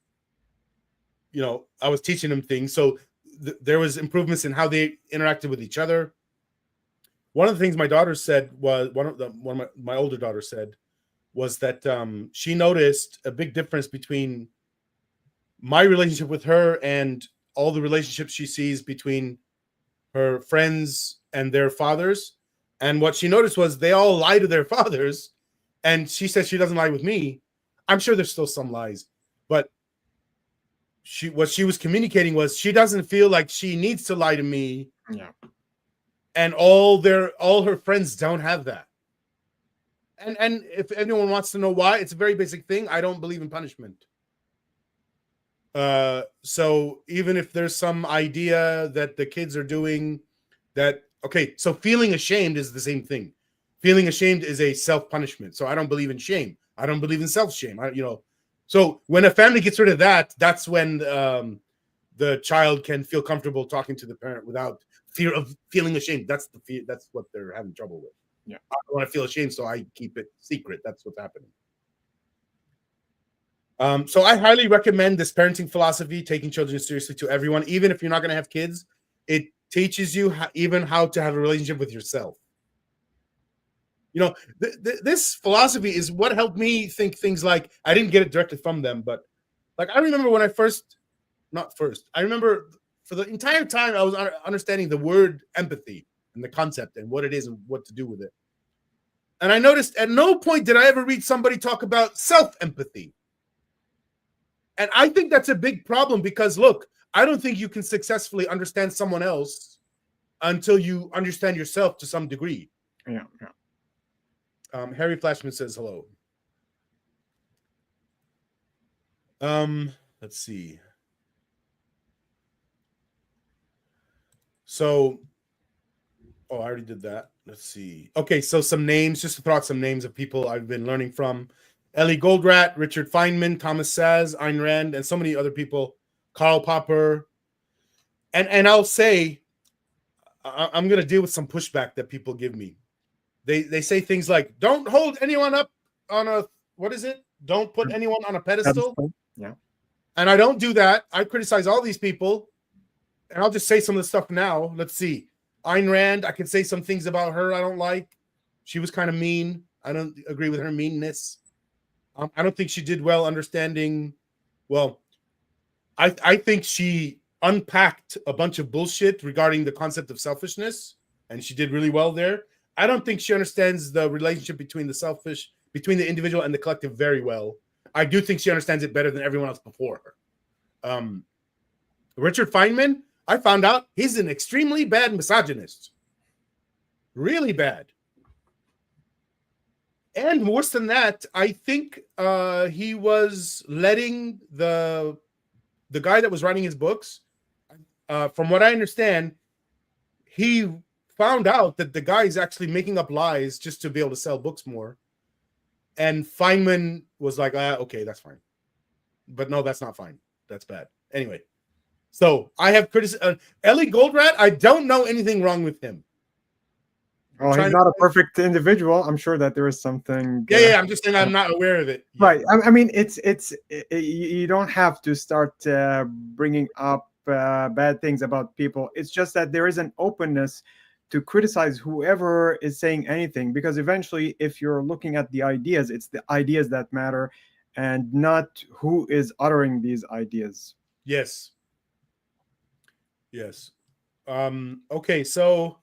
Speaker 1: I was teaching them things, so there was improvements in how they interacted with each other. One of the things my daughter said was my older daughter said was that she noticed a big difference between my relationship with her and all the relationships she sees between her friends and their fathers. And what she noticed was they all lie to their fathers. And she said she doesn't lie with me. I'm sure there's still some lies, but what she was communicating was she doesn't feel like she needs to lie to me.
Speaker 2: Yeah.
Speaker 1: And all her friends don't have that. And if anyone wants to know why, it's a very basic thing. I don't believe in punishment. So even if there's some idea that the kids are doing that, okay, so feeling ashamed is the same thing. Feeling ashamed is a self-punishment. So I don't believe in shame. I don't believe in self-shame. So when a family gets rid of that, that's when the child can feel comfortable talking to the parent without fear of feeling ashamed. That's the fear. That's what they're having trouble with.
Speaker 2: Yeah,
Speaker 1: I don't want to feel ashamed, so I keep it secret. That's what's happening. So I highly recommend this parenting philosophy, taking children seriously, to everyone, even if you're not going to have kids. It teaches you even how to have a relationship with yourself. This philosophy is what helped me think things like, I didn't get it directly from them, but like I remember when I remember for the entire time I was understanding the word empathy and the concept and what it is and what to do with it. And I noticed at no point did I ever read somebody talk about self-empathy. And I think that's a big problem because, look, I don't think you can successfully understand someone else until you understand yourself to some degree.
Speaker 2: Yeah.
Speaker 1: Harry Flashman says hello. Let's see. So, I already did that. Let's see. Okay, so some names, just to throw out some names of people I've been learning from. Ellie Goldratt, Richard Feynman, Thomas Saz, Ayn Rand, and so many other people. Karl Popper. And I'll say, I'm going to deal with some pushback that people give me. They say things like, don't hold anyone up on a, what is it? Don't put anyone on a pedestal.
Speaker 2: Yeah.
Speaker 1: And I don't do that. I criticize all these people. And I'll just say some of the stuff now. Let's see. Ayn Rand, I can say some things about her I don't like. She was kind of mean. I don't agree with her meanness. I don't think she did well understanding. Well, I think she unpacked a bunch of bullshit regarding the concept of selfishness, and she did really well there. I don't think she understands the relationship between the individual and the collective very well. I do think she understands it better than everyone else before her. Richard Feynman, I found out he's an extremely bad misogynist. Really bad. And worse than that, I think he was letting the guy that was writing his books, from what I understand, he found out that the guy is actually making up lies just to be able to sell books more. And Feynman was like, okay, that's fine. But no, that's not fine. That's bad. Anyway, so I have criticism. Ellie Goldratt, I don't know anything wrong with him.
Speaker 2: Well, he's not a perfect individual. I'm sure that there is something.
Speaker 1: Yeah. I'm just saying I'm not aware of it yet.
Speaker 2: Right. I mean, you don't have to start bringing up bad things about people. It's just that there is an openness to criticize whoever is saying anything, because eventually, if you're looking at the ideas, it's the ideas that matter and not who is uttering these ideas.
Speaker 1: Yes. Okay, so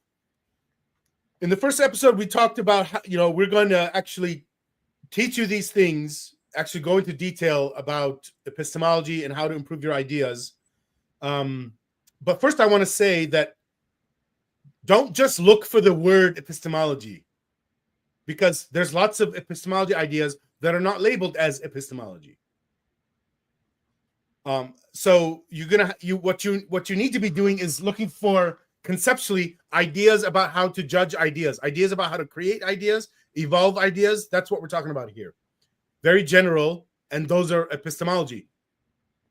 Speaker 1: in the first episode, we talked about how, we're going to actually teach you these things, actually go into detail about epistemology and how to improve your ideas. But first, I want to say that don't just look for the word epistemology, because there's lots of epistemology ideas that are not labeled as epistemology. So what you need to be doing is looking for conceptually ideas about how to judge ideas about how to create ideas, evolve ideas. That's what we're talking about here. Very general, and those are epistemology.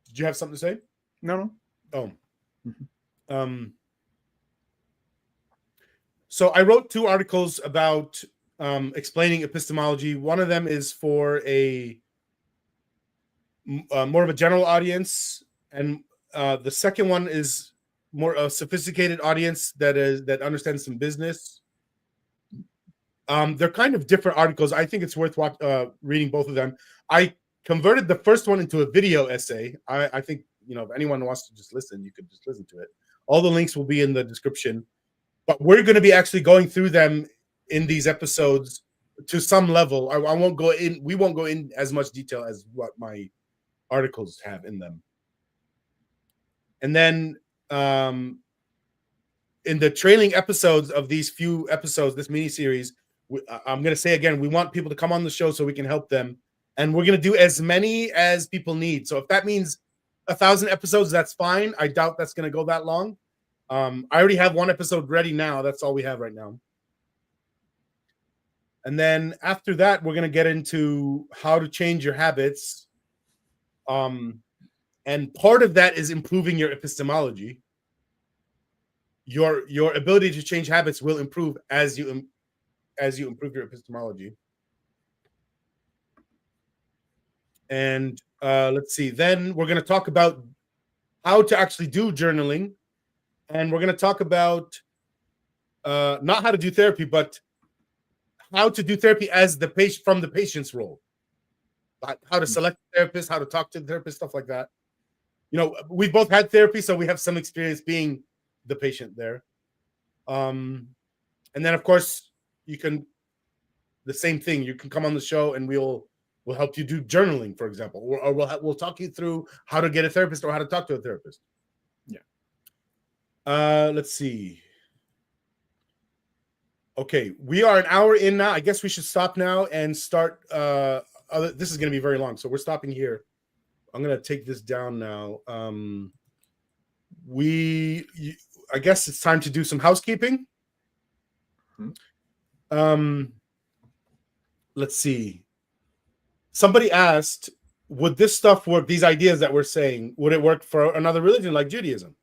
Speaker 1: Did you have something to say?
Speaker 2: No.
Speaker 1: Oh. So I wrote 2 articles about explaining epistemology. One of them is for a more of a general audience, and the second one is more a sophisticated audience that understands some business. They're kind of different articles. I think it's worth reading both of them. I converted the first one into a video essay. I think if anyone wants to just listen, you could just listen to it. All the links will be in the description. But we're going to be actually going through them in these episodes to some level. I won't go in. We won't go in as much detail as what my articles have in them. And then in the trailing episodes of these few episodes, this mini series, I'm going to say again, we want people to come on the show so we can help them, and we're going to do as many as people need. So if that means 1,000 episodes, that's fine. I doubt that's going to go that long. I already have 1 episode ready now. That's all we have right now. And then after that, we're going to get into how to change your habits. And part of that is improving your epistemology. Your ability to change habits will improve as you improve your epistemology. And let's see. Then we're going to talk about how to actually do journaling. And we're going to talk about not how to do therapy, but how to do therapy as the patient, from the patient's role. How to select a therapist, how to talk to the therapist, stuff like that. We both had therapy, so we have some experience being the patient there. And then, of course, you can the same thing. You can come on the show, and we'll help you do journaling, for example, or we'll talk you through how to get a therapist or how to talk to a therapist. Let's see. Okay, we are an hour in now. I guess we should stop now and start. This is going to be very long, so we're stopping here. I'm going to take this down now. I guess it's time to do some housekeeping. Let's see. Somebody asked, would this stuff work, these ideas that we're saying, would it work for another religion like Judaism?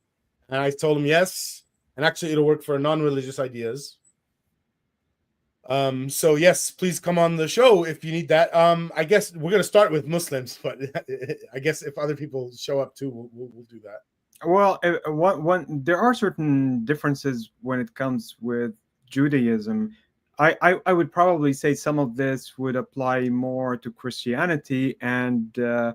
Speaker 1: And I told him yes. And actually, it'll work for non-religious ideas. So yes, please come on the show if you need that. I guess we're going to start with Muslims, but I guess if other people show up too, we'll do that.
Speaker 2: Well, there are certain differences when it comes with Judaism. I would probably say some of this would apply more to Christianity and the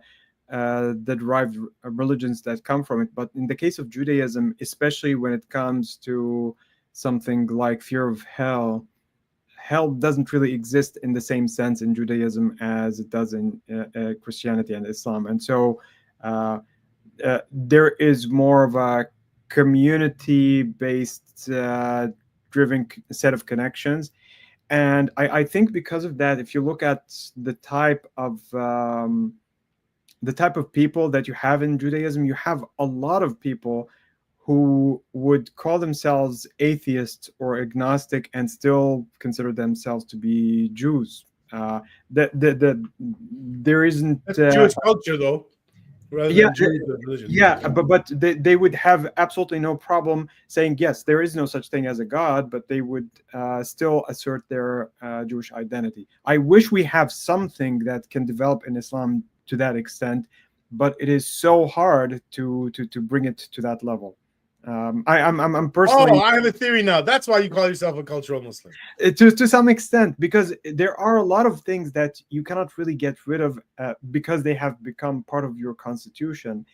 Speaker 2: derived religions that come from it. But in the case of Judaism, especially when it comes to something like fear of hell doesn't really exist in the same sense in Judaism as it does in Christianity and Islam. And so there is more of a community-based driven set of connections. And I think because of that, if you look at the type of people that you have in Judaism, you have a lot of people who would call themselves atheist or agnostic and still consider themselves to be Jews. There isn't.
Speaker 1: That's Jewish culture, though, rather
Speaker 2: Yeah,
Speaker 1: than Jewish religion.
Speaker 2: yeah, but they would have absolutely no problem saying yes, there is no such thing as a god, but they would still assert their Jewish identity. I wish we have something that can develop in Islam to that extent, but it is so hard to bring it to that level. I'm personally.
Speaker 1: Oh, I have a theory now. That's why you call yourself a cultural Muslim.
Speaker 2: To some extent, because there are a lot of things that you cannot really get rid of because they have become part of your constitution,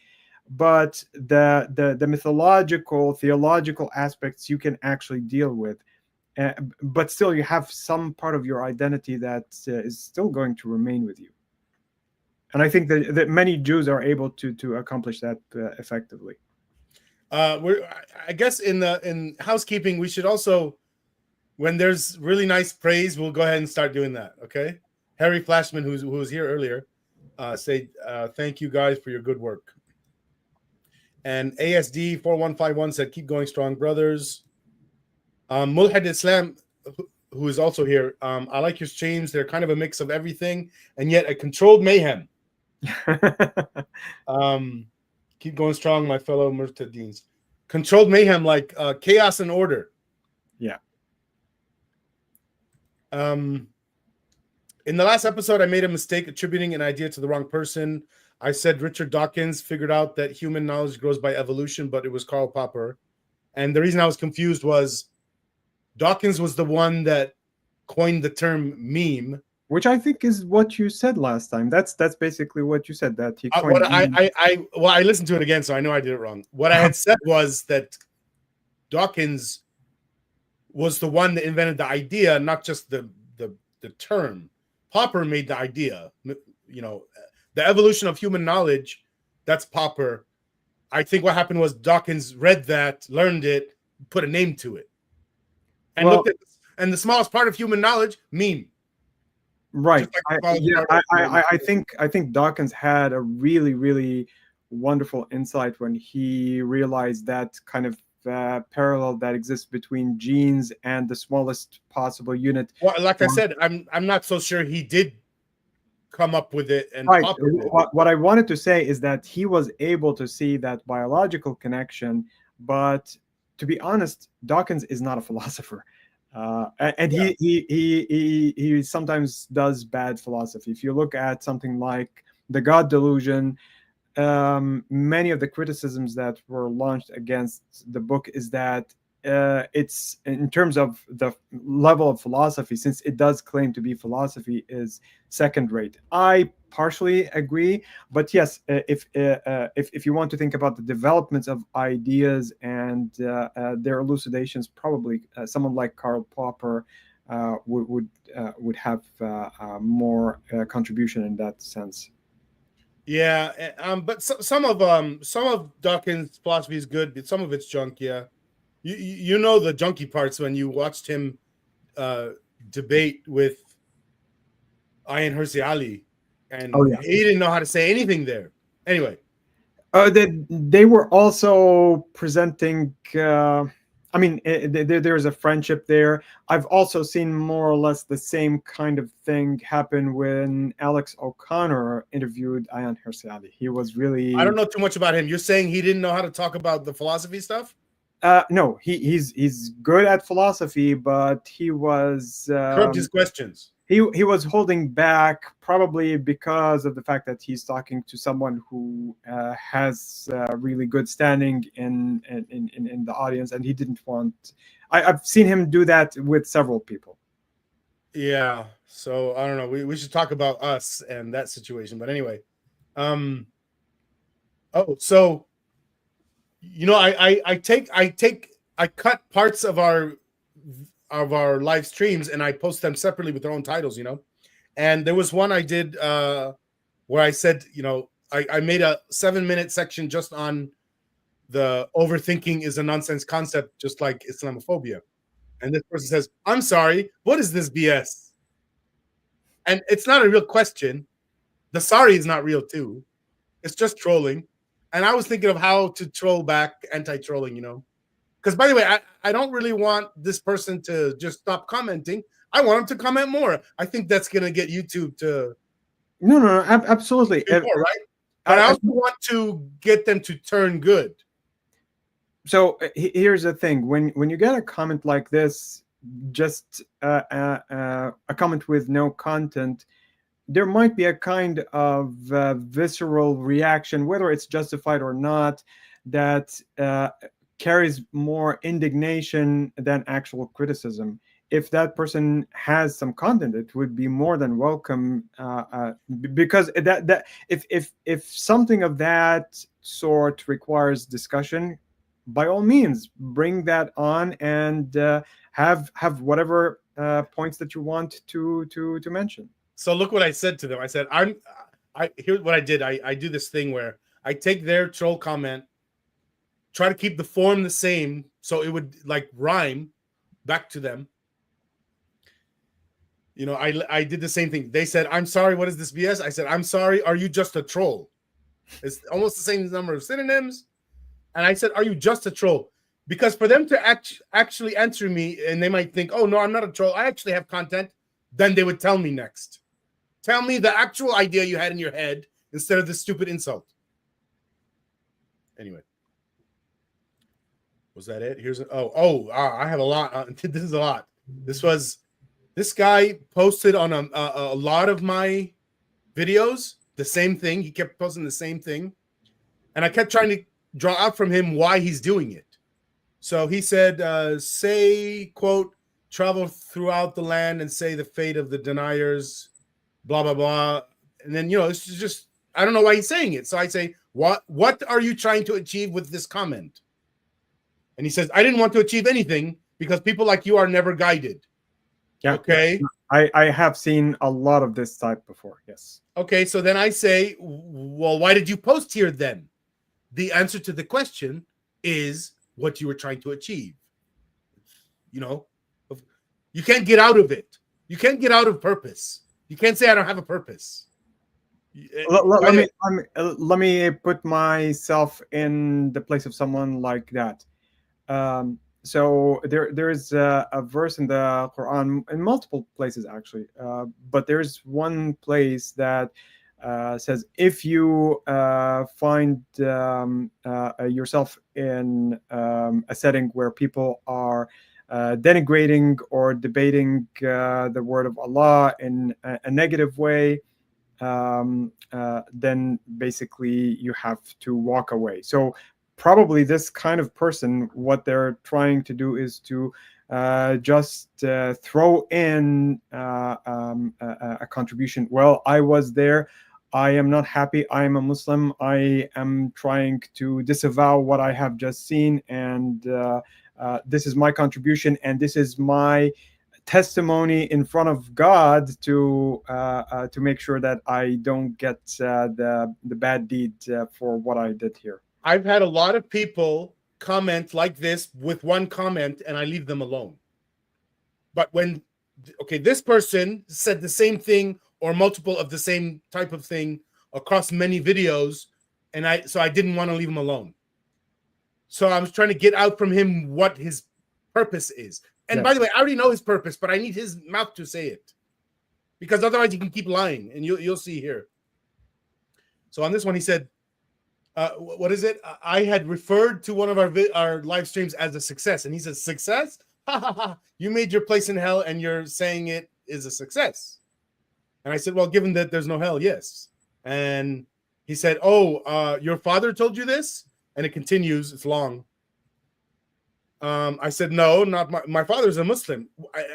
Speaker 2: but the mythological, theological aspects you can actually deal with, but still you have some part of your identity that is still going to remain with you. And I think that many Jews are able to accomplish that effectively.
Speaker 1: I guess in housekeeping, we should also, when there's really nice praise, we'll go ahead and start doing that. Okay, Harry Flashman, who was here earlier, say thank you guys for your good work. And ASD 4151 said keep going strong, brothers. Mulhid Islam, who is also here, I like your streams. They're kind of a mix of everything and yet a controlled mayhem. Keep going strong, my fellow Murtadeens. Controlled mayhem, like chaos and order.
Speaker 2: Yeah.
Speaker 1: In the last episode, I made a mistake attributing an idea to the wrong person. I said Richard Dawkins figured out that human knowledge grows by evolution, but it was Karl Popper. And the reason I was confused was Dawkins was the one that coined the term meme.
Speaker 2: Which I think is what you said last time. That's basically what you said, that he coined.
Speaker 1: I listened to it again, so I know I did it wrong. What I had said was that Dawkins was the one that invented the idea, not just the term. Popper made the idea. You know, the evolution of human knowledge, that's Popper. I think what happened was Dawkins read that, learned it, put a name to it, and looked at this, and the smallest part of human knowledge, meme.
Speaker 2: Right. I think Dawkins had a really wonderful insight when he realized that kind of parallel that exists between genes and the smallest possible unit.
Speaker 1: Well, like I said, I'm not so sure he did come up with it. And
Speaker 2: right. What I wanted to say is that he was able to see that biological connection, but to be honest, Dawkins is not a philosopher. And yeah. he sometimes does bad philosophy. If you look at something like the God delusion, many of the criticisms that were launched against the book is that it's, in terms of the level of philosophy, since it does claim to be philosophy, is second rate. I partially agree, but yes, if you want to think about the developments of ideas and their elucidations, probably someone like Karl Popper would have more contribution in that sense.
Speaker 1: Yeah, but some of Dawkins' philosophy is good, but some of it's junk. Yeah, you know the junky parts when you watched him debate with Ayan Hirsi Ali, and he didn't know how to say anything there. Anyway,
Speaker 2: they were also presenting. I mean, there's a friendship there. I've also seen more or less the same kind of thing happen when Alex O'Connor interviewed Ayan Hirsi Ali. He was really...
Speaker 1: I don't know too much about him. You're saying he didn't know how to talk about the philosophy stuff?
Speaker 2: No, he's good at philosophy, but he was...
Speaker 1: curbed his questions.
Speaker 2: He was holding back, probably because of the fact that he's talking to someone who has really good standing in the audience, and he didn't want... I've seen him do that with several people.
Speaker 1: Yeah, so I don't know. We should talk about us and that situation. But anyway, so you know, I cut parts of our live streams and I post them separately with their own titles, you know. And there was one I did where I said, you know, I made a 7-minute section just on the overthinking is a nonsense concept, just like Islamophobia. And this person says, I'm sorry, what is this BS? And it's not a real question. The sorry is not real too. It's just trolling. And I was thinking of how to troll back, anti-trolling, you know. Because, by the way, I don't really want this person to just stop commenting. I want them to comment more. I think that's going to get YouTube to
Speaker 2: No, absolutely.
Speaker 1: do more, right? But I also want to get them to turn good.
Speaker 2: So here's the thing: when you get a comment like this, just a comment with no content, there might be a kind of visceral reaction, whether it's justified or not, that carries more indignation than actual criticism. If that person has some content, it would be more than welcome, because that if something of that sort requires discussion, by all means, bring that on and have whatever points that you want to mention.
Speaker 1: So look what I said to them. I said, here's what I did. I do this thing where I take their troll comment, try to keep the form the same, so it would like rhyme back to them. You know, I did the same thing. They said, "I'm sorry, what is this BS?" I said, "I'm sorry, are you just a troll?" It's almost the same number of synonyms. And I said, "Are you just a troll?" Because for them to actually answer me, and they might think, "Oh, no, I'm not a troll. I actually have content." Then they would tell me next. Tell me the actual idea you had in your head instead of the stupid insult. Anyway. Was that it? Here's I have a lot. This is a lot. This guy posted on a lot of my videos the same thing. He kept posting the same thing. And I kept trying to draw out from him why he's doing it. So he said, say, quote, travel throughout the land and say the fate of the deniers, blah, blah, blah. And then, it's just, I don't know why he's saying it. So I say, what are you trying to achieve with this comment? And he says, I didn't want to achieve anything because people like you are never guided.
Speaker 2: Yeah.
Speaker 1: Okay.
Speaker 2: I have seen a lot of this type before. Yes.
Speaker 1: Okay. So then I say, well, why did you post here then? The answer to the question is what you were trying to achieve. You can't get out of it. You can't get out of purpose. You can't say I don't have a purpose.
Speaker 2: Let me put myself in the place of someone like that. So there is a verse in the Quran, in multiple places actually, but there's one place that says, if you find yourself in a setting where people are denigrating or debating the word of Allah in a negative way, then basically you have to walk away. So probably this kind of person, what they're trying to do is to just throw in a contribution. Well, I was there. I am not happy. I am a Muslim. I am trying to disavow what I have just seen. And this is my contribution. And this is my testimony in front of God to make sure that I don't get the bad deed for what I did here.
Speaker 1: I've had a lot of people comment like this with one comment, and I leave them alone. But this person said the same thing or multiple of the same type of thing across many videos, and I didn't want to leave him alone. So I was trying to get out from him what his purpose is. And by the way, I already know his purpose, but I need his mouth to say it, because otherwise he can keep lying, and you'll see here. So on this one, he said, what is it? I had referred to one of our live streams as a success, and he says, "Success? Ha ha ha! You made your place in hell, and you're saying it is a success." And I said, "Well, given that there's no hell, yes." And he said, "Oh, your father told you this?" And it continues. It's long. I said, "No, not my father's a Muslim."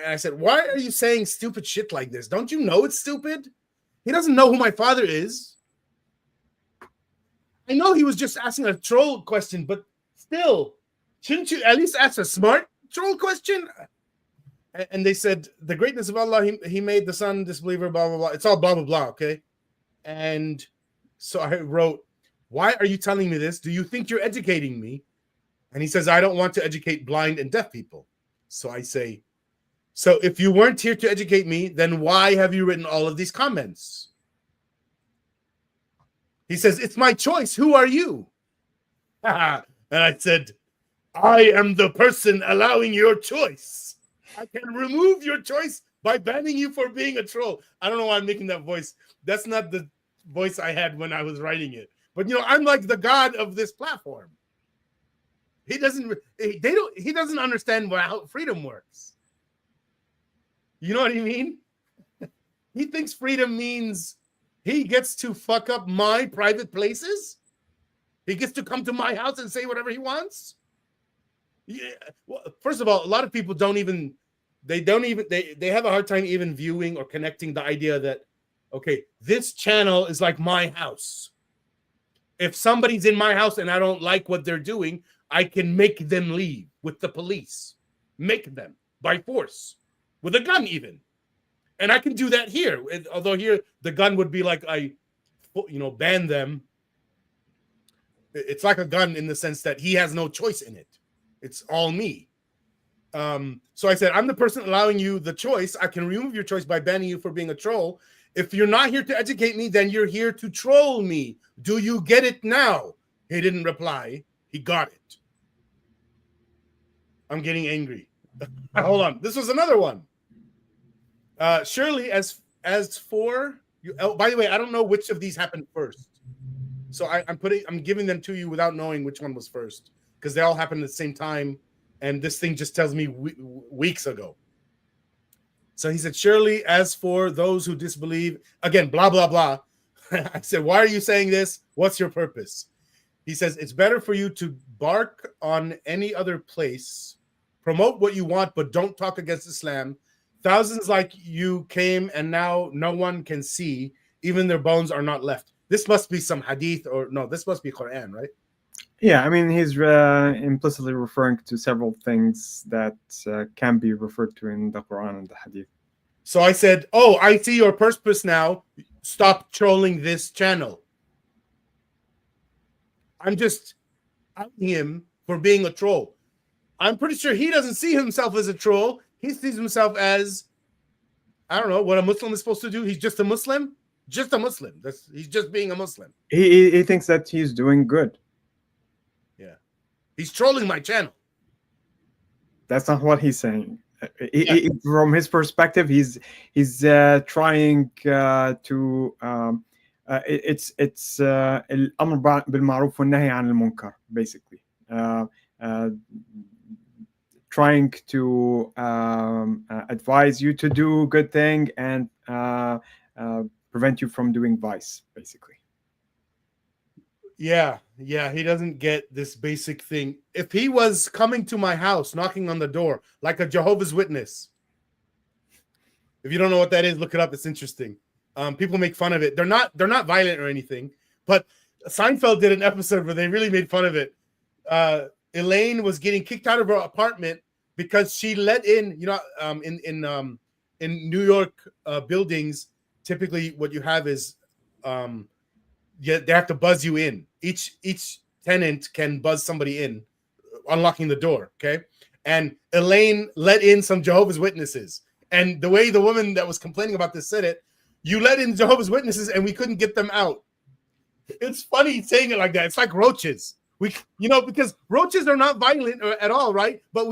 Speaker 1: I said, "Why are you saying stupid shit like this? Don't you know it's stupid? He doesn't know who my father is." I know he was just asking a troll question, but still, shouldn't you at least ask a smart troll question? And they said, the greatness of Allah, he made the son disbeliever, blah, blah, blah. It's all blah, blah, blah, okay? And so I wrote, "Why are you telling me this? Do you think you're educating me?" And he says, "I don't want to educate blind and deaf people." So I say, "So if you weren't here to educate me, then why have you written all of these comments?" He says, "It's my choice. Who are you?" And I said, "I am the person allowing your choice. I can remove your choice by banning you for being a troll. I don't know why I'm making that voice. That's not the voice I had when I was writing it. But I'm like the god of this platform. He doesn't understand how freedom works. You know what I mean? He thinks freedom means he gets to fuck up my private places. He gets to come to my house and say whatever he wants. Yeah. Well, first of all, a lot of people they have a hard time even viewing or connecting the idea that, okay, this channel is like my house. If somebody's in my house and I don't like what they're doing, I can make them leave with the police. Make them by force. With a gun even. And I can do that here. Although here the gun would be like I ban them. It's like a gun in the sense that he has no choice in it. It's all me. So I said, I'm the person allowing you the choice. I can remove your choice by banning you for being a troll. If you're not here to educate me, then you're here to troll me. Do you get it now? He didn't reply. He got it. I'm getting angry. Hold on. This was another one. Shirley, as for you, by the way, I don't know which of these happened first. So I'm giving them to you without knowing which one was first, because they all happened at the same time, and this thing just tells me weeks ago. So he said, Shirley, as for those who disbelieve, again, blah, blah, blah. I said, why are you saying this? What's your purpose? He says, it's better for you to bark on any other place, promote what you want, but don't talk against Islam. Thousands like you came, and now no one can see. Even their bones are not left. This must be some hadith, or no, this must be Quran, right?
Speaker 2: Yeah, I mean, he's implicitly referring to several things that can be referred to in the Quran and the hadith.
Speaker 1: So I said, oh, I see your purpose now. Stop trolling this channel. I'm just outing him for being a troll. I'm pretty sure he doesn't see himself as a troll. He sees himself as, I don't know, what a Muslim is supposed to do. He's just a Muslim. Just a Muslim. He's just being a Muslim.
Speaker 2: He thinks that he's doing good.
Speaker 1: Yeah. He's trolling my channel.
Speaker 2: That's not what he's saying. From his perspective, he's trying to it's الأمر بالمعروف والنهي عن المنكر, basically. Trying to advise you to do good thing and prevent you from doing vice, basically.
Speaker 1: Yeah, he doesn't get this basic thing. If he was coming to my house, knocking on the door, like a Jehovah's Witness, if you don't know what that is, look it up. It's interesting. People make fun of it. They're not violent or anything, but Seinfeld did an episode where they really made fun of it. Elaine was getting kicked out of her apartment because she let in, in New York buildings, typically what you have is they have to buzz you in. Each tenant can buzz somebody in, unlocking the door, okay? And Elaine let in some Jehovah's Witnesses. And the way the woman that was complaining about this said it, you let in Jehovah's Witnesses and we couldn't get them out. It's funny saying it like that. It's like roaches. Because roaches are not violent at all, right? But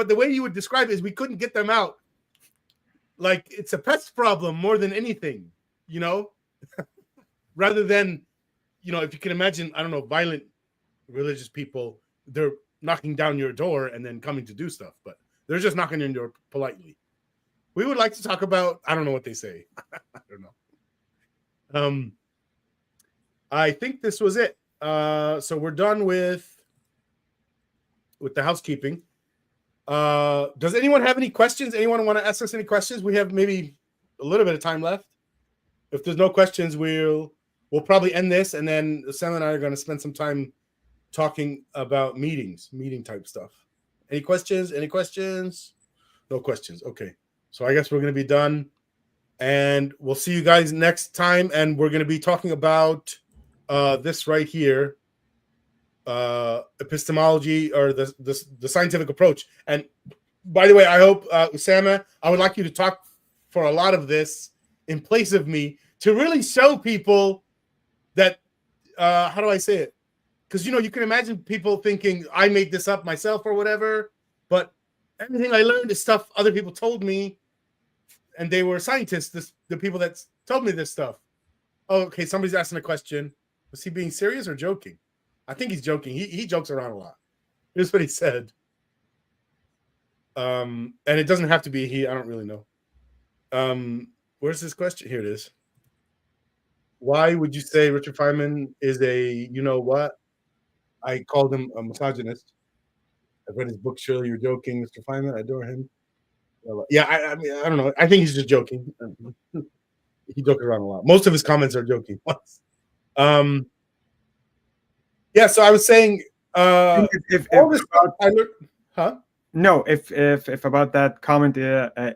Speaker 1: the way you would describe it is we couldn't get them out. Like it's a pest problem more than anything, rather than, if you can imagine, I don't know, violent religious people, they're knocking down your door and then coming to do stuff, but they're just knocking on your door politely. We would like to talk about, I don't know what they say. I don't know. I think this was it. So we're done with the housekeeping. Does anyone have any questions? Anyone want to ask us any questions? We have maybe a little bit of time left. If there's no questions, we'll probably end this, and then Sam and I are going to spend some time talking about meeting type stuff. Any questions? Any questions? No questions. Okay. So I guess we're going to be done, and we'll see you guys next time. And we're going to be talking about this right here, epistemology, or the scientific approach. And by the way, I hope, Usama, I would like you to talk for a lot of this in place of me to really show people that, how do I say it? Because, you can imagine people thinking I made this up myself or whatever, but everything I learned is stuff other people told me. and they were scientists. The people that told me this stuff. Oh, okay, somebody's asking a question. Was he being serious or joking? I think he's joking. He jokes around a lot. Here's what he said. And it doesn't have to be he. I don't really know. Where's this question? Here it is. Why would you say Richard Feynman is a you know what? I called him a misogynist. I've read his book. Surely you're joking, Mr. Feynman. I adore him. Yeah, I mean, I don't know. I think he's just joking. He jokes around a lot. Most of his comments are joking. Yeah, so I was saying,
Speaker 2: if No, if about that comment,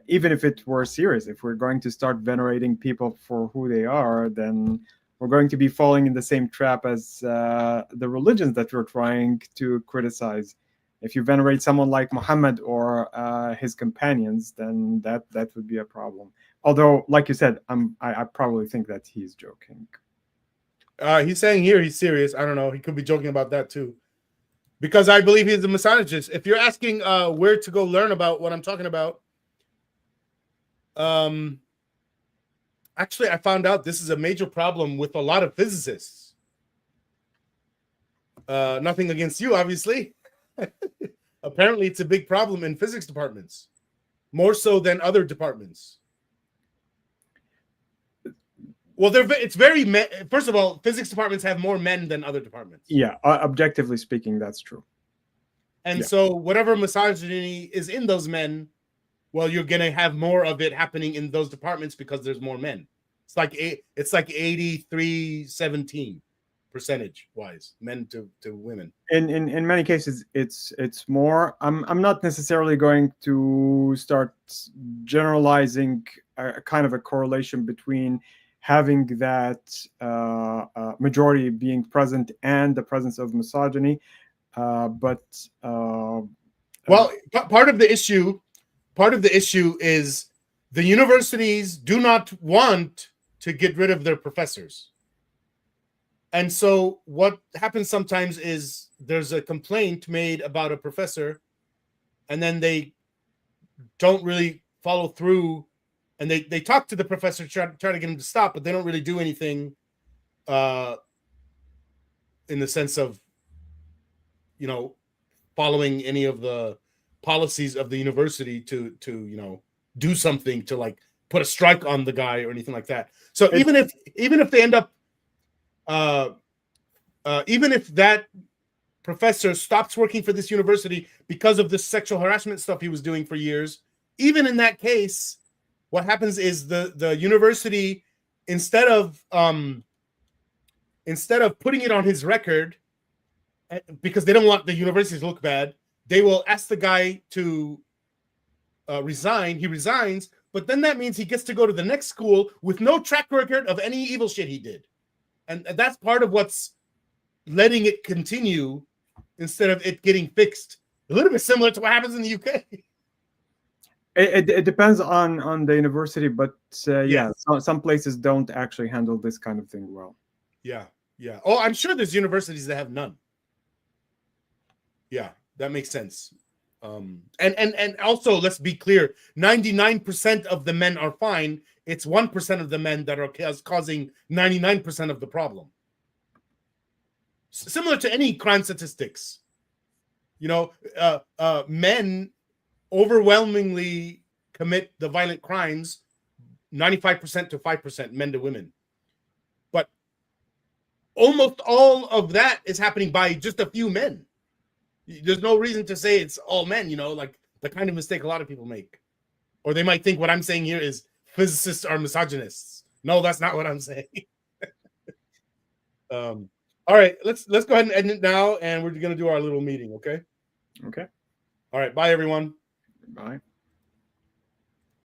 Speaker 2: even if it were serious, if we're going to start venerating people for who they are, then we're going to be falling in the same trap as the religions that we're trying to criticize. If you venerate someone like Muhammad or his companions, then that would be a problem. Although, like you said, I probably think that he's joking.
Speaker 1: He's saying here he's serious. I don't know. He could be joking about that too. Because I believe he's a misogynist. If you're asking where to go learn about what I'm talking about, actually, I found out this is a major problem with a lot of physicists. Nothing against you, obviously. Apparently, it's a big problem in physics departments, more so than other departments. Well, it's very first of all, physics departments have more men than other departments.
Speaker 2: Yeah, objectively speaking, that's true.
Speaker 1: And so whatever misogyny is in those men, well, you're gonna have more of it happening in those departments because there's more men. It's like 83-17 percentage wise, men to women.
Speaker 2: In many cases, it's more. I'm not necessarily going to start generalizing a kind of a correlation between having that majority being present and the presence of misogyny, but
Speaker 1: well, part of the issue is the universities do not want to get rid of their professors, and so what happens sometimes is there's a complaint made about a professor, and then they don't really follow through. And they talk to the professor, try to get him to stop, but they don't really do anything in the sense of, following any of the policies of the university to do something to like put a strike on the guy or anything like that. So even if they end up, even if that professor stops working for this university because of the sexual harassment stuff he was doing for years, even in that case, what happens is the university, instead of putting it on his record, because they don't want the university to look bad, they will ask the guy to resign. He resigns, but then that means he gets to go to the next school with no track record of any evil shit he did. And that's part of what's letting it continue instead of it getting fixed. A little bit similar to what happens in the UK.
Speaker 2: It depends on the university, but some places don't actually handle this kind of thing well.
Speaker 1: Yeah. Oh, I'm sure there's universities that have none. Yeah, that makes sense. And also, let's be clear: 99% of the men are fine. It's 1% of the men that are causing 99% of the problem. Similar to any crime statistics, men overwhelmingly commit the violent crimes, 95% to 5%, men to women. But almost all of that is happening by just a few men. There's no reason to say it's all men, like the kind of mistake a lot of people make. Or they might think what I'm saying here is physicists are misogynists. No, that's not what I'm saying. All right, let's go ahead and end it now, and we're going to do our little meeting, okay?
Speaker 2: Okay.
Speaker 1: All right, bye, everyone.
Speaker 2: Bye.